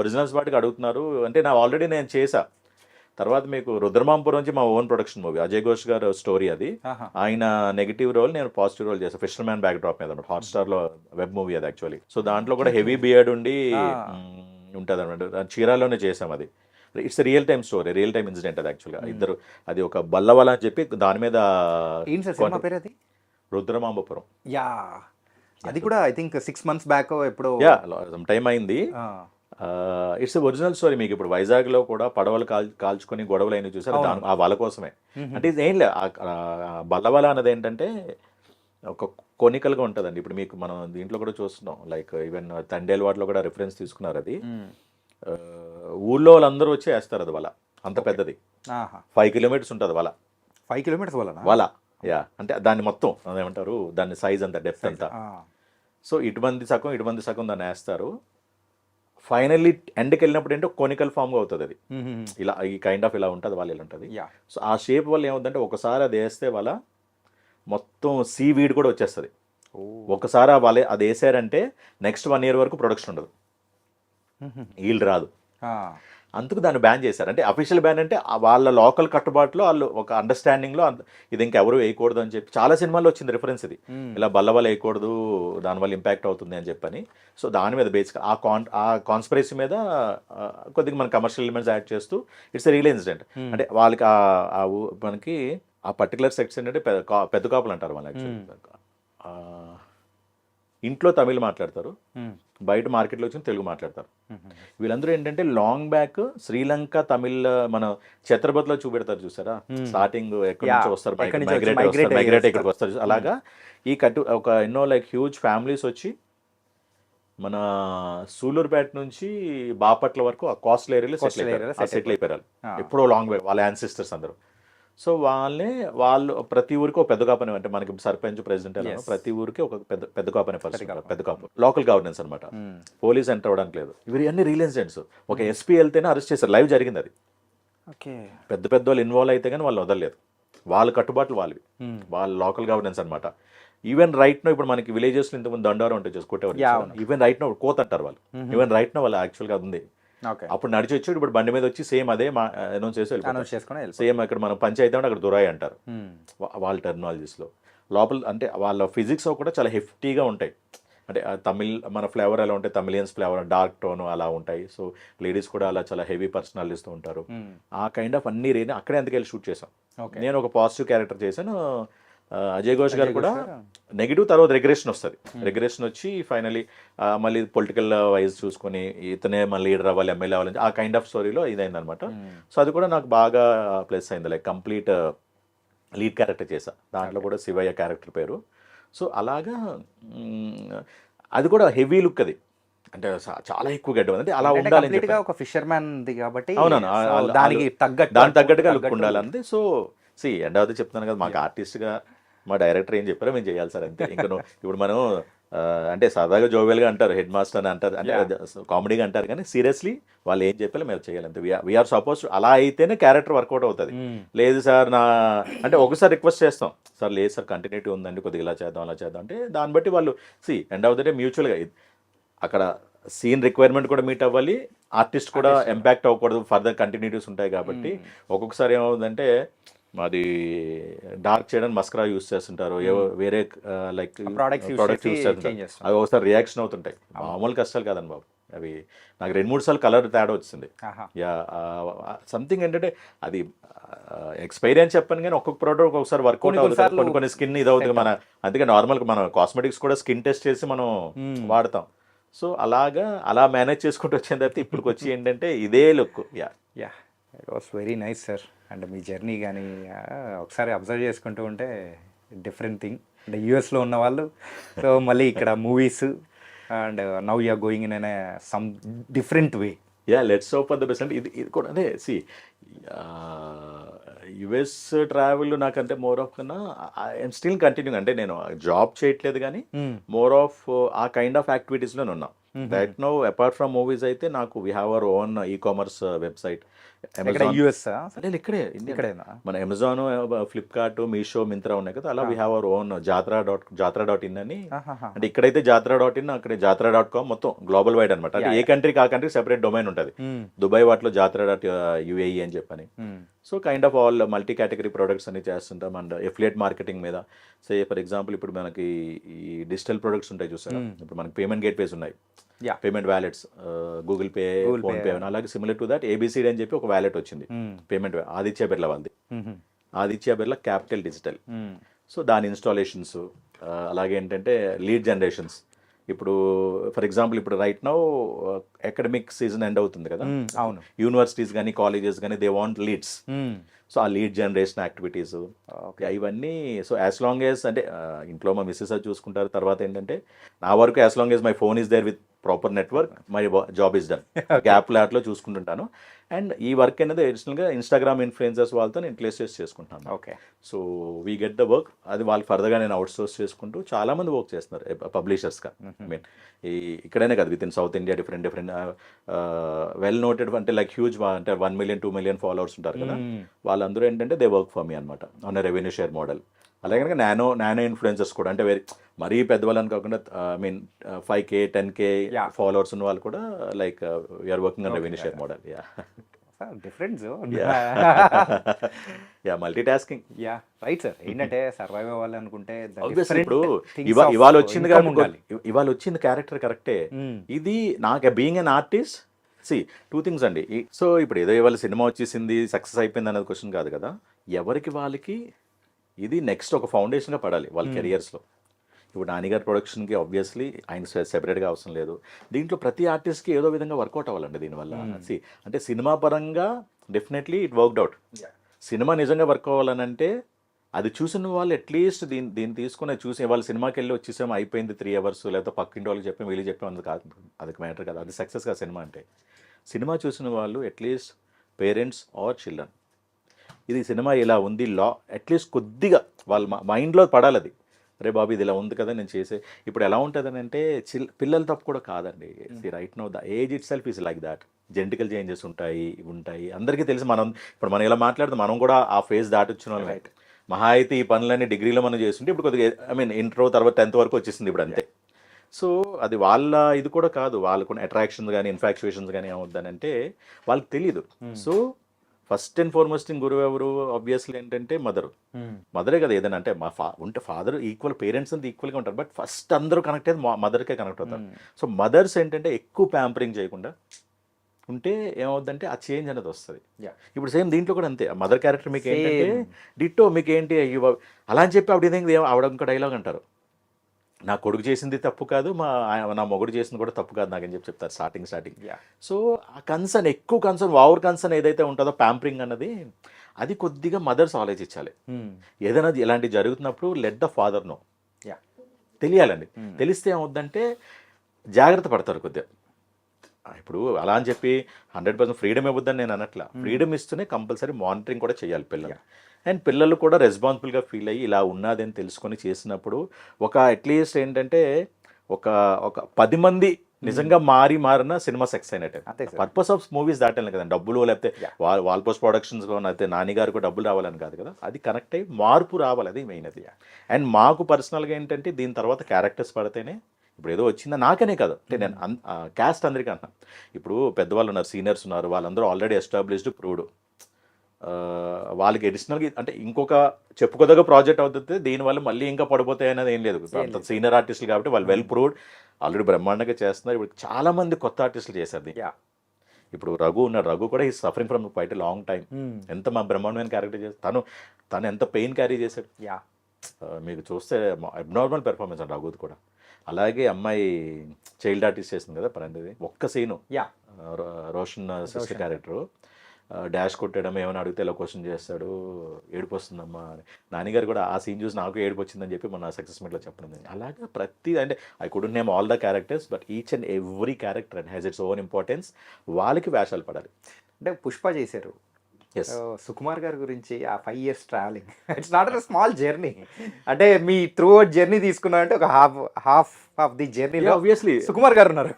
ఒరిజినల్స్ వాటికి అడుగుతున్నారు. అంటే నా ఆల్రెడీ నేను చేసా. తర్వాత మీకు రుద్రమాంపురం నుంచి మా own production movie, Ajay Ghosh గారు స్టోరీ అది, ఆయన నెగిటివ్ రోల్ నేను పాజిటివ్ రోల్ చేశాను, ఫిషర్ మ్యాన్ బ్యాక్ డ్రాప్ మీద, హాట్స్టార్లో వెబ్ మూవీ అది యాక్చువల్లీ. సో దాంట్లో కూడా హెవీ బియర్డ్ ఉండి ఉంటుంది అనమాట, చీరాలోనే చేసాం అది. It's real time story, real time incident అది యాక్చువల్గా. ఇద్దరు అది ఒక బల్లవల అని చెప్పి దాని మీద రుద్రమాంబపురం, అది కూడా ఐ థింక్ 6 months బ్యాక్ ఎప్పుడో టైం అయింది. It's original story. మీకు ఇప్పుడు వైజాగ్లో కూడా పడవలు కాల్చుకొని గొడవలు అయినా చూసారు, ఆ వాళ్ళ కోసమే. అంటే ఇది ఏం లే, బల్లవల అన్నది ఏంటంటే ఒక కొనికల్గా ఉంటుందండి. ఇప్పుడు మీకు మనం దీంట్లో కూడా చూస్తున్నాం, లైక్ ఈవెన్ తండేల్ వాటిలో కూడా రిఫరెన్స్ తీసుకున్నారు అది. ఆ, ఊళ్ళో వాళ్ళందరూ వచ్చి వేస్తారు అది వల, అంత పెద్దది, 5 కిలోమీటర్స్ ఉంటుంది వల. 5 కిలోమీటర్స్ వల్ల వల యా, అంటే దాన్ని మొత్తం అదేమంటారు, దాని సైజ్ అంతా, డెప్త్ అంతా. సో ఇటుమంది సగం దాన్ని వేస్తారు. ఫైనల్లీ ఎండ్కి వెళ్ళినప్పుడు ఏంటో కొనికల్ ఫామ్గా అవుతుంది అది, ఇలా ఈ కైండ్ ఆఫ్ ఇలా ఉంటుంది, వాళ్ళు ఇలా ఉంటుంది. సో ఆ షేప్ వల్ల ఏమవుతుందంటే ఒకసారి అది వేస్తే వల్ల మొత్తం సీ వీడ్ కూడా వచ్చేస్తుంది. ఒకసారి వాళ్ళు అది వేసారంటే నెక్స్ట్ 1 year వరకు ప్రొడక్షన్ ఉండదు, ఈల్డ్ రాదు. అందుకు దాన్ని బ్యాన్ చేశారు. అంటే అఫీషియల్ బ్యాన్ అంటే వాళ్ళ లోకల్ కట్టుబాటులో వాళ్ళు ఒక అండర్స్టాండింగ్లో ఇది ఇంకెవరు వేయకూడదు అని చెప్పి చాలా సినిమాల్లో వచ్చింది రిఫరెన్స్ ఇది, ఇలా బల్ల వల్ల వేయకూడదు, దానివల్ల ఇంపాక్ట్ అవుతుంది అని చెప్పని. సో దాని మీద బేసిక్ ఆ కాన్స్పిరసీ మీద కొద్దిగా మన కమర్షియల్ ఎలిమెంట్స్ యాడ్ చేస్తూ ఇట్స్ రియల్ ఇన్సిడెంట్. అంటే వాళ్ళకి మనకి ఆ పర్టికులర్ సెక్షన్ అంటే పెద్ద కాపులు అంటారు వాళ్ళు. ఇంట్లో తమిళ్ మాట్లాడతారు, బయట మార్కెట్లో వచ్చి తెలుగు మాట్లాడతారు. వీళ్ళందరూ ఏంటంటే లాంగ్ బ్యాక్ శ్రీలంక తమిళ్ మన ఛత్రపతిలో చూపెడతారు చూసారా, స్టార్టింగ్ ఎక్కడి నుంచి వస్తారు, మైగ్రేట్ ఇక్కడికి వస్తారు. అలాగా ఈ ఒక ఎన్నో లైక్ హ్యూజ్ ఫ్యామిలీస్ వచ్చి మన సూలూరుపేట నుంచి బాపట్ల వరకు ఆ కోస్టల్ ఏరియాలో సెటిల్ అయిపోయారు. ఎప్పుడో లాంగ్ బ్యాక్ వాళ్ళ యాన్సిస్టర్స్ అందరూ. సో వాళ్ళు ప్రతి ఊరికి ఒక పెద్ద కాపని, అంటే మనకి సర్పంచ్ ప్రెసిడెంట్ ఎలా ప్రతి ఊరికి ఒక పెద్ద కాపని పెద్ద కాపు, లోకల్ గవర్నెన్స్ అనమాట. పోలీస్ ఎంటర్ అవ్వడానికి లేదు. ఇవి అన్ని రియల్ ఇన్సిడెంట్స్. ఒక ఎస్పీ వెళ్తేనే అరెస్ట్ చేశారు, లైవ్ జరిగింది అది. పెద్ద వాళ్ళు ఇన్వాల్వ్ అయితే కానీ వాళ్ళు వదలలేదు, వాళ్ళ కట్టుబాట్లు వాళ్ళవి, వాళ్ళ లోకల్ గవర్నెన్స్ అనమాట. ఈవెన్ రైట్ నో ఇప్పుడు మనకి విలేజెస్లో ఇంతకుముందు దండోరం ఉంటుంది చూసుకుంటే, ఈవెన్ రైట్ నో కోత అంటారు వాళ్ళు, ఈవెన్ రైట్ నో వాళ్ళు యాక్చువల్గా ఉంది. అప్పుడు నడిచి వచ్చి ఇప్పుడు బండి మీద వచ్చి సేమ్ అదే అనౌన్స్ చేసుకొని సేమ్ అక్కడ మనం పంచాయతీ అంటే అక్కడ దురాయి అంటారు వాళ్ళ టెర్మినాలజీస్లో. లోపల అంటే వాళ్ళ ఫిజిక్స్ కూడా చాలా హెఫ్టీగా ఉంటాయి. అంటే తమిళ్ మన ఫ్లేవర్ ఎలా ఉంటాయి, తమిళియన్స్ ఫ్లేవర్ డార్క్ టోన్ అలా ఉంటాయి. సో లేడీస్ కూడా అలా చాలా హెవీ పర్సనాలిటీస్తో ఉంటారు. ఆ కైండ్ ఆఫ్ అన్ని రేని అక్కడే అందుకెళ్ళి షూట్ చేసాం. నేను ఒక పాజిటివ్ క్యారెక్టర్ చేశాను, అజయ్ ఘోష్ గారు కూడా నెగిటివ్, తర్వాత రెగ్రెషన్ వస్తుంది. రెగ్రెషన్ వచ్చి ఫైనలీ మళ్ళీ పొలిటికల్ వైజ్ చూసుకొని ఇతనే మళ్ళీ లీడర్ అవ్వాలి, ఎమ్మెల్యే అవ్వాలి, ఆ కైండ్ ఆఫ్ స్టోరీలో ఇదైంది అనమాట. సో అది కూడా నాకు బాగా ప్లస్ అయింది, లైక్ కంప్లీట్ లీడ్ క్యారెక్టర్ చేశా. దాంట్లో కూడా శివయ్య క్యారెక్టర్ పేరు. సో అలాగా అది కూడా హెవీ లుక్, అది అంటే చాలా ఎక్కువ గడ్డ, అంటే అలా ఉండాలి ఒక ఫిషర్మ్యాన్ కాబట్టి. అవునవును, దానికి తగ్గట్టుగా లుక్ ఉండాలంటే. సో ఎండ్ అవుతుంది చెప్తాను కదా, మాకు ఆర్టిస్ట్గా మా డైరెక్టర్ ఏం చెప్పారో మేము చేయాలి సార్ అంతే. ఇంకా ఇప్పుడు మనం అంటే సరదాగా జోవెల్గా అంటారు, హెడ్ మాస్టర్ అని అంటారు, అంటే కామెడీగా అంటారు, కానీ సీరియస్లీ వాళ్ళు ఏం చెప్పాలో మేము చేయాలి అంతే. వీఆర్ సపోజ్ అలా అయితేనే క్యారెక్టర్ వర్కౌట్ అవుతుంది. లేదు సార్ అంటే ఒకసారి రిక్వెస్ట్ చేస్తాం, సార్ లేదు సార్ కంటిన్యూటీ ఉందండి, కొద్దిగా ఇలా చేద్దాం అలా చేద్దాం అంటే దాన్ని బట్టి వాళ్ళు ఎండ్ ఆఫ్ ద డే మ్యూచువల్గా అక్కడ సీన్ రిక్వైర్మెంట్ కూడా మీట్ అవ్వాలి, ఆర్టిస్ట్ కూడా ఇంపాక్ట్ అవ్వకూడదు, ఫర్దర్ కంటిన్యూటీస్ ఉంటాయి. కాబట్టి ఒక్కొక్కసారి ఏమవుతుందంటే మాది డార్క్ చేయడానికి మస్కరా యూస్ చేస్తుంటారు, వేరే లైక్ ప్రోడక్ట్స్ యూస్ చేస్తుంటారు, అవి ఒకసారి రియాక్షన్ అవుతుంటాయి. మామూలు కష్టాలు కాదండి బాబు అవి. నాకు 2-3 సార్లు కలర్ తేడా వచ్చింది. యా సంథింగ్ ఏంటంటే అది ఎక్స్పైరీ అని చెప్పాను, కానీ ఒక్కొక్క ప్రోడక్ట్ ఒకసారి వర్కౌట్ అవుతుంది, కొన్ని స్కిన్ ఇది అవుతుంది మన. అందుకే నార్మల్గా మన కాస్మెటిక్స్ కూడా స్కిన్ టెస్ట్ చేసి మనం వాడతాం. సో అలా మేనేజ్ చేసుకుంటూ వచ్చిన తర్వాత ఇప్పటికి వచ్చి ఏంటంటే ఇదే look. Yeah it was very nice sir. అంటే మీ జర్నీ కానీ ఒకసారి అబ్జర్వ్ చేసుకుంటూ ఉంటే డిఫరెంట్ థింగ్. అంటే యూఎస్లో ఉన్న వాళ్ళు, సో మళ్ళీ ఇక్కడ movies, and now you're going in some different way. Yeah let's hope for the best. అంటే ఇది కూడా అంటే యుఎస్ ట్రావెల్ నాకంటే మోర్ ఆఫ్ కన్నా ఐఎమ్ స్టిల్ కంటిన్యూయింగ్. అంటే నేను జాబ్ చేయట్లేదు కానీ మోర్ ఆఫ్ ఆ కైండ్ ఆఫ్ యాక్టివిటీస్లోనే ఉన్నా. Right now apart from movies అయితే నాకు we have our own ecommerce website. US అంటే ఇక్కడే మన అమెజాన్, ఫ్లిప్కార్ట్, మీషో, మింత్రా ఉన్నాయి కదా, అలా వీ హ్యావ్ అవర్ ఓన్ జాత్రా.in అని. అంటే ఇక్కడైతే జాత్రా.in, అక్కడ జాత్రా.com, మొత్తం గ్లోబల్ వైడ్ అనమాట. అంటే ఏ కంట్రీకి ఆ కంట్రీ సెపరేట్ డొమైన్ ఉంటుంది. దుబాయ్ వాటిలో జాత్రా.uae అని చెప్పని. So kind of all multi category products అన్ని చేస్తుంటాం. అండ్ ఎఫిలియేట్ మార్కెటింగ్ మీద సే ఫర్ ఎగ్జాంపుల్ ఇప్పుడు మనకి ఈ డిజిటల్ ప్రొడక్ట్స్ ఉంటాయి చూసారా, ఇప్పుడు మనకి పేమెంట్ గేట్వేస్ ఉన్నాయి, payment wallets, Google pay, PhonePe, అలాగే సిమిలర్ టు దట్ ఏబిసిడి అని చెప్పి ఒక వ్యాలెట్ వచ్చింది పేమెంట్, ఆదిత్య బిర్లా వాళ్ళది, Aditya Birla capital digital. So దాని ఇన్స్టాలేషన్స్, అలాగే ఏంటంటే లీడ్ జనరేషన్స్. ఇప్పుడు ఫర్ ఎగ్జాంపుల్ ఇప్పుడు right now academic season end అవుతుంది కదా, అవును. యూనివర్సిటీస్ కానీ కాలేజెస్ కానీ దే వాంట్ లీడ్స్. సో ఆ లీడ్ జనరేషన్ యాక్టివిటీస్ ఇవన్నీ. సో యాజ్ లాంగ్ యాజ్ అంటే ఇంట్లో మా మిస్సెస్ అది చూసుకుంటారు. తర్వాత ఏంటంటే నా వరకు as long as my phone is there with proper network my job is done. Gap లాట్లో చూసుకుంటుంటాను. అండ్ ఈ వర్క్ అనేది అడిషనల్గా ఇన్స్టాగ్రామ్ ఇన్ఫ్లుయెన్సర్స్ వాళ్ళతో నేను ప్లేస్ చేసి చేసుకుంటాను. Okay. So we get the work. అది వాళ్ళు ఫర్దర్గా నేను అవుట్ సోర్స్ చేసుకుంటూ చాలామంది వర్క్ చేస్తున్నారు పబ్లిషర్స్గా. ఐ మీన్ ఇక్కడైనే కాదు, with in south India different well noted అంటే లైక్ హ్యూజ్ అంటే 1 million 2 million ఫాలోవర్స్ ఉంటారు కదా, వాళ్ళందరూ ఏంటంటే దే వర్క్ ఫర్ మీ అనమాట ఆన్ రెవెన్యూ షేర్ మోడల్. అలాగే కనుక నానో ఇన్ఫ్లుయెన్సర్స్ కూడా అంటే మరీ పెద్దవాళ్ళని కాకుండా I mean 5K 10K followers ఉన్న వాళ్ళు కూడా like we're working on revenue share model. Difference multi tasking. Right sir. ఏంటంటే సర్వైవ్ అవ్వాలి అనుకుంటే ఇప్పుడు ఇవాళ వచ్చింది కాబట్టి ఇవాళ వచ్చింది క్యారెక్టర్ కరెక్టే. ఇది నాకు being an artist two things అండి. సో ఇప్పుడు ఏదో ఇవాళ సినిమా వచ్చేసింది సక్సెస్ అయిపోయింది అనేది క్వశ్చన్ కాదు కదా. ఎవరికి వాళ్ళకి ఇది నెక్స్ట్ ఒక ఫౌండేషన్గా పడాలి వాళ్ళ కెరియర్స్లో. ఇప్పుడు నానిగారి ప్రొడక్షన్కి ఆబ్వియస్లీ ఆయన సెపరేట్గా అవసరం లేదు. దీంట్లో ప్రతి ఆర్టిస్ట్కి ఏదో విధంగా వర్కౌట్ అవ్వాలండి దీనివల్ల. అంటే సినిమా పరంగా definitely it worked out. Cinema నిజంగా వర్క్ అవ్వాలనంటే అది చూసిన వాళ్ళు అట్లీస్ట్ దీన్ని తీసుకుని చూసి వాళ్ళ సినిమాకి వెళ్ళి వచ్చేసాము అయిపోయింది 3 hours లేకపోతే పక్కింటి వాళ్ళకి చెప్పి వీళ్ళు చెప్పి అందుకు కాదు, అదొక మ్యాటర్ కదా. అది సక్సెస్ కాదు సినిమా అంటే. సినిమా చూసిన వాళ్ళు అట్లీస్ట్ పేరెంట్స్ ఆర్ చిల్డ్రన్ ఇది సినిమా ఇలా ఉంది అట్లీస్ట్ కొద్దిగా వాళ్ళ మైండ్లో పడాలి అది. రే బాబు ఇది ఇలా ఉంది కదా నేను చేసే. ఇప్పుడు ఎలా ఉంటుంది అంటే పిల్లల తప్పు కూడా కాదండి. Right now the age it self is like that. Genetical changes ఉంటాయి అందరికీ తెలిసి. ఇప్పుడు మనం ఇలా మాట్లాడితే మనం కూడా ఆ ఫేజ్ దాటొచ్చిన వాళ్ళు. రైట్. మహా అయితే ఈ పనులన్నీ డిగ్రీలో మనం చేస్తుంటే ఇప్పుడు కొద్దిగా ఐ మీన్ ఇంట్రో తర్వాత 10th వరకు వచ్చేసింది ఇప్పుడు అంతే. సో అది వాళ్ళ ఇది కూడా కాదు, వాళ్ళకున్న అట్రాక్షన్స్ కానీ ఇన్ఫాక్చుయేషన్స్ కానీ ఏమవుతుందంటే వాళ్ళకి తెలియదు. సో ఫస్ట్ అండ్ ఫార్మోస్ట్ గురువు ఎవరు? ఆబ్వియస్లీ ఏంటంటే మదరే కదా. ఏదైనా అంటే ఉంటే ఫాదర్ ఈక్వల్, పేరెంట్స్ అంతా ఈక్వల్గా ఉంటారు, బట్ ఫస్ట్ అందరూ కనెక్ట్ అయ్యేది మదర్కే కనెక్ట్ అవుతారు. సో మదర్స్ ఏంటంటే ఎక్కువ ప్యాంపరింగ్ చేయకుండా ఉంటే ఏమవుద్దంటే ఆ చేంజ్ అనేది వస్తుంది. ఇప్పుడు సేమ్ దీంట్లో కూడా అంతే. మదర్ క్యారెక్టర్ మీకు ఏంటంటే డిట్టో మీకు ఏంటి అలా అని చెప్పి ఆవిడ ఇంకో డైలాగ్ అంటారు, నా కొడుకు చేసింది తప్పు కాదు, నా మొగుడు చేసింది కూడా తప్పు కాదు నాకని చెప్తారు స్టార్టింగ్. సో ఆ ఎక్కువ కన్సర్న్ ఓవర్ కన్సర్న్ ఏదైతే ఉంటుందో ప్యాంపరింగ్ అన్నది అది కొద్దిగా మదర్స్ ఆలోచించాలి. ఏదైనా ఇలాంటివి జరుగుతున్నప్పుడు లెట్ ద ఫాదర్ నో, తెలియాలండి. తెలిస్తే ఏమవుద్దంటే జాగ్రత్త పడతారు కొద్దిగా. ఇప్పుడు అలా అని చెప్పి 100% ఫ్రీడమ్ ఇవ్వద్దని నేను అనట్లా. ఫ్రీడమ్ ఇస్తూనే కంపల్సరీ మానిటరింగ్ కూడా చేయాలి పిల్లలు. అండ్ పిల్లలు కూడా రెస్పాన్సిబుల్గా ఫీల్ అయ్యి ఇలా ఉన్నదని తెలుసుకొని చేసినప్పుడు ఒక అట్లీస్ట్ ఏంటంటే ఒక 10 మంది నిజంగా మారిన సినిమా సక్సెస్ అయినట్టే. పర్పస్ ఆఫ్ మూవీస్ దాటాలి కదా, డబ్బులు లేకపోతే వాల్ పోస్ట్ ప్రొడక్షన్స్ అయితే నానిగారికి డబ్బులు రావాలని కాదు కదా. అది కనెక్ట్ అయ్యి మార్పు రావాలి, అది మెయిన్ అది. అండ్ మాకు పర్సనల్గా ఏంటంటే దీని తర్వాత క్యారెక్టర్స్ పడితేనే ఇప్పుడు ఏదో వచ్చిందా నాకనే కాదు, అంటే నేను క్యాస్ట్ అందరికీ అంటున్నాను. ఇప్పుడు పెద్దవాళ్ళు ఉన్నారు, సీనియర్స్ ఉన్నారు, వాళ్ళందరూ ఆల్రెడీ ఎస్టాబ్లిష్డ్ ప్రూవ్డ్. వాళ్ళకి అడిషనల్గా అంటే ఇంకొక చెప్పుకోదగ్గ ప్రాజెక్ట్ అవుతుంది, దీనివల్ల మళ్ళీ ఇంకా పడిపోతాయి అనేది ఏం లేదు. అంత సీనియర్ ఆర్టిస్టులు కాబట్టి వాళ్ళు వెల్ ప్రూవ్డ్, ఆల్రెడీ బ్రహ్మాండంగా చేస్తున్నారు. ఇప్పుడు చాలామంది కొత్త ఆర్టిస్టులు చేశారు. ఇప్పుడు రఘు ఉన్నాడు, రఘు కూడా ఈ suffering from quite long time. ఎంత మా బ్రహ్మాండమైన క్యారెక్టర్ చేస్తాడు, తను ఎంత పెయిన్ క్యారీ చేశాడు. మీకు చూస్తే అబ్నార్మల్ పెర్ఫార్మెన్స్ అండి రఘుది కూడా. అలాగే అమ్మాయి చైల్డ్ ఆర్టిస్ట్ చేసింది కదా పరంది, ఒక్క scene Roshan sister character dash కొట్టడం, ఏమైనా అడిగితే ఎలా క్వశ్చన్ చేస్తాడు, ఏడుపు వస్తుందమ్మా అని. నాన్నగారు కూడా ఆ సీన్ చూసి నాకు ఏడుపు వచ్చిందని చెప్పి మన సక్సెస్ మీట్లో చెప్పడం. అలాగే ప్రతి అంటే I couldn't name all the characters, but each and every character and has its own importance. వాళ్ళకి వేషాలు పడాలి. అంటే పుష్ప చేశారు, సుకుమార్ గారి గురించి ఆ 5 years travelling, it's not a small journey. అంటే మీ త్రూ అవుట్ జర్నీ తీసుకున్నారంటే ఒక హాఫ్ ఆఫ్ ది జర్నీలో ఆబ్వియస్లీ సుకుమార్ గారు ఉన్నారు.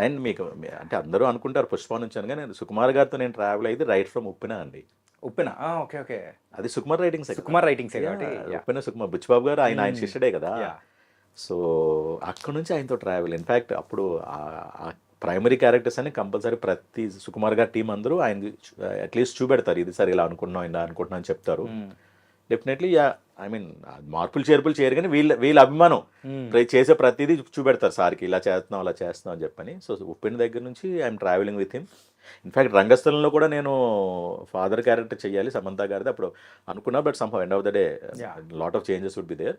అండ్ మీకు అంటే అందరూ అనుకుంటారు పుష్ప నుంచి అనగా, నేను సుకుమార్ గారితో నేను ట్రావెల్ అయ్యింది రైట్ ఫ్రమ్ ఉప్పిన అండి. ఉప్పిన, ఓకే ఓకే, అది సుకుమార్ రైటింగ్స్. సుకుమార్ రైటింగ్స్ ఉప్పిన సుకుమార్ బుచ్చిబాబు గారు ఆయన శిష్యుడే కదా. సో అక్కడ నుంచి ఆయనతో ట్రావెల్. ఇన్ఫ్యాక్ట్ అప్పుడు ప్రైమరీ క్యారెక్టర్స్ అని కంపల్సరీ ప్రతి సుకుమార్ గారి టీం అందరూ ఆయన అట్లీస్ట్ చూపెడతారు, ఇది సరే ఇలా అనుకుంటున్నాం ఇలా అనుకుంటున్నాం అని చెప్తారు. డెఫినెట్లీ ఐ మీన్ మార్పులు చేర్పులు చేయరు కానీ వీళ్ళ అభిమానం చేసే ప్రతిదీ చూపెడతారు సార్కి, ఇలా చేస్తున్నాం అలా చేస్తున్నాం అని చెప్పని. సో ఉప్పిన దగ్గర నుంచి I'm travelling with him. In fact రంగస్థలంలో కూడా నేను ఫాదర్ క్యారెక్టర్ చేయాలి సమంత గారిది అప్పుడు అనుకున్నా, but somehow end of the day lot of changes would be there.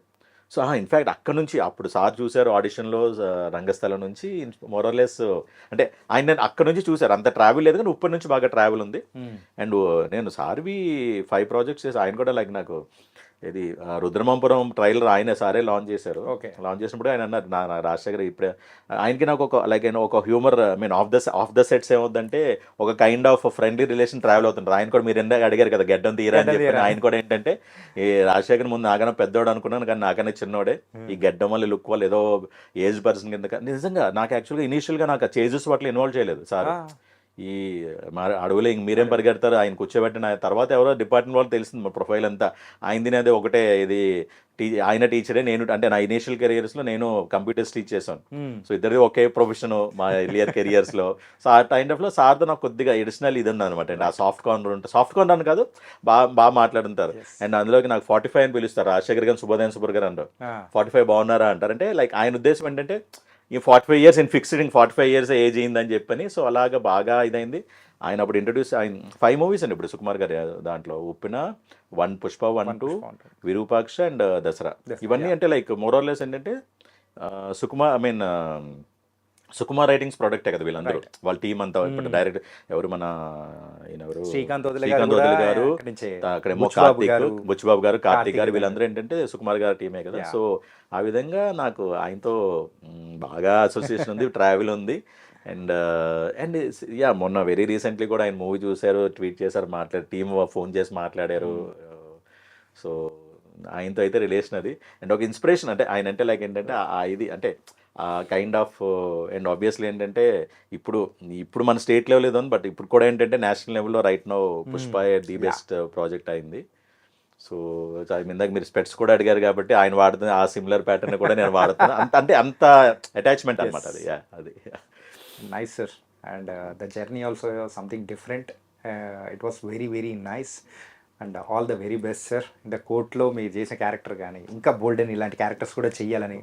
So in fact అక్కడ నుంచి అప్పుడు సార్ చూశారు ఆడిషన్లో రంగస్థలం నుంచి మోరలెస్ అంటే ఆయన అక్కడ నుంచి చూశారు, అంత ట్రావెల్ లేదు కానీ ఉప్పటి నుంచి బాగా ట్రావెల్ ఉంది. అండ్ నేను సార్వి 5 ప్రాజెక్ట్స్ చేసి ఆయన కూడా లైక్ నాకు ఇది రుద్రమాపురం ట్రైలర్ ఆయన సారే లాంచ్ చేశారు. లాంచ్ చేసినప్పుడు ఆయన అన్నారు నా రాజశేఖర్ ఇప్పుడే ఆయనకి నాకు ఒక లైక్ ఆయన ఒక humour mean of the sets ఏమవుతుందంటే ఒక kind of friendly relation travel అవుతుంటారు. ఆయన కూడా మీరు ఎందాక అడిగారు కదా గడ్డం తీరా అని చెప్పి, ఆయన కూడా ఏంటంటే ఈ రాజశేఖర్ ముందు నాకన్నా పెద్దోడు అనుకున్నాను కానీ నాకన్నా చిన్నోడే, ఈ గడ్డం వల్ల లుక్ వల్ల ఏదో ఏజ్ పర్సన్ కింద నిజంగా నాకు యాక్చువల్గా ఇనీషియల్గా నాకు చేజెస్ వాటిలో ఇన్వాల్వ్ చేయలేదు సార్. ఈ అడవులో ఇంక మీరేం పరిగెడతారు ఆయన కూర్చోబెట్టిన తర్వాత ఎవరో డిపార్ట్మెంట్ వాళ్ళు తెలిసింది మా ప్రొఫైల్ అంతా ఆయనది అదే ఒకటే ఇది ఆయన టీచరే నేను అంటే నా ఇనీషియల్ కెరియర్స్లో నేను కంప్యూటర్స్ టీచ్ చేశాను. సో ఇద్దరిది ఒకే ప్రొఫెషన్ మా ఎర్లియర్ కెరియర్స్లో. సో ఆ టైం ఆఫ్లో సార్తో నాకు కొద్దిగా ఎడిషనల్ ఇది ఉంది అనమాట అండి. ఆ సాఫ్ట్ కార్నర్ ఉంటుంది, సాఫ్ట్ కార్నర్ అని కాదు బాగా మాట్లాడుతారు. అండ్ అందులోకి నాకు 45 అని పిలుస్తారు, రాజశేఖర్ గారు శుభోదయం సుబ్బర్ గారు అంటారు. 45 బాగున్నారా అంటారు. అంటే లైక్ ఆయన ఉద్దేశం ఏంటంటే ఈ 45 years in fixed 45 years age అయిందని చెప్పని. సో అలాగా బాగా ఇదైంది. ఆయన అప్పుడు ఇంట్రడ్యూస్ ఆయన 5 movies అండి ఇప్పుడు సుకుమార్ గారి దాంట్లో ఉప్పిన 1 పుష్ప 1, 2 విరూపాక్ష అండ్ దసరా. ఇవన్నీ అంటే లైక్ మోరల్లెస్ ఏంటంటే సుకుమార్ రైటింగ్స్ ప్రొడక్టే కదా వీళ్ళందరూ, వాళ్ళ టీం అంతా. ఇప్పుడు డైరెక్ట్ ఎవరు మన ఎవరు శ్రీకాంత్ వదిలి గారు, అక్కడేమో కార్తీక్ బుచ్చిబాబు గారు, కార్తీక్ గారు, వీళ్ళందరూ ఏంటంటే సుకుమార్ గారి టీమే కదా. సో ఆ విధంగా నాకు ఆయనతో బాగా అసోసియేషన్ ఉంది, ట్రావెల్ ఉంది. అండ్ యా మొన్న వెరీ రీసెంట్లీ కూడా ఆయన మూవీ చూశారు, ట్వీట్ చేశారు, టీం ఫోన్ చేసి మాట్లాడారు. సో ఆయనతో అయితే రిలేషన్ అది. అండ్ ఒక ఇన్స్పిరేషన్ అంటే ఆయన అంటే లైక్ ఏంటంటే ఇది అంటే కైండ్ ఆఫ్. అండ్ ఆబ్వియస్లీ ఏంటంటే ఇప్పుడు మన స్టేట్ లెవెల్ ఏదో బట్ ఇప్పుడు కూడా ఏంటంటే నేషనల్ లెవెల్లో right now Pushpa the best project అయింది. సో ఇందాక మీరు స్పెట్స్ కూడా అడిగారు కాబట్టి ఆయన వాడుతున్న ఆ సిమిలర్ ప్యాటర్న్ కూడా నేను వాడుతున్నాను. అంటే అంత అటాచ్మెంట్ అనమాట అది. అది nice sir. And the journey also something different. It was very very nice and all the very best sir. ఇంత కోర్టులో మీరు చేసిన క్యారెక్టర్ కానీ ఇంకా బోల్డెన్ ఇలాంటి క్యారెక్టర్స్ కూడా చెయ్యాలని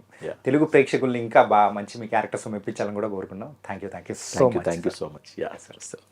తెలుగు ప్రేక్షకుల్ని ఇంకా బాగా మంచి మీ క్యారెక్టర్స్ మెప్పించాలని కూడా కోరుకున్నాం. Thank you so much. Thank you so much. Yeah sir.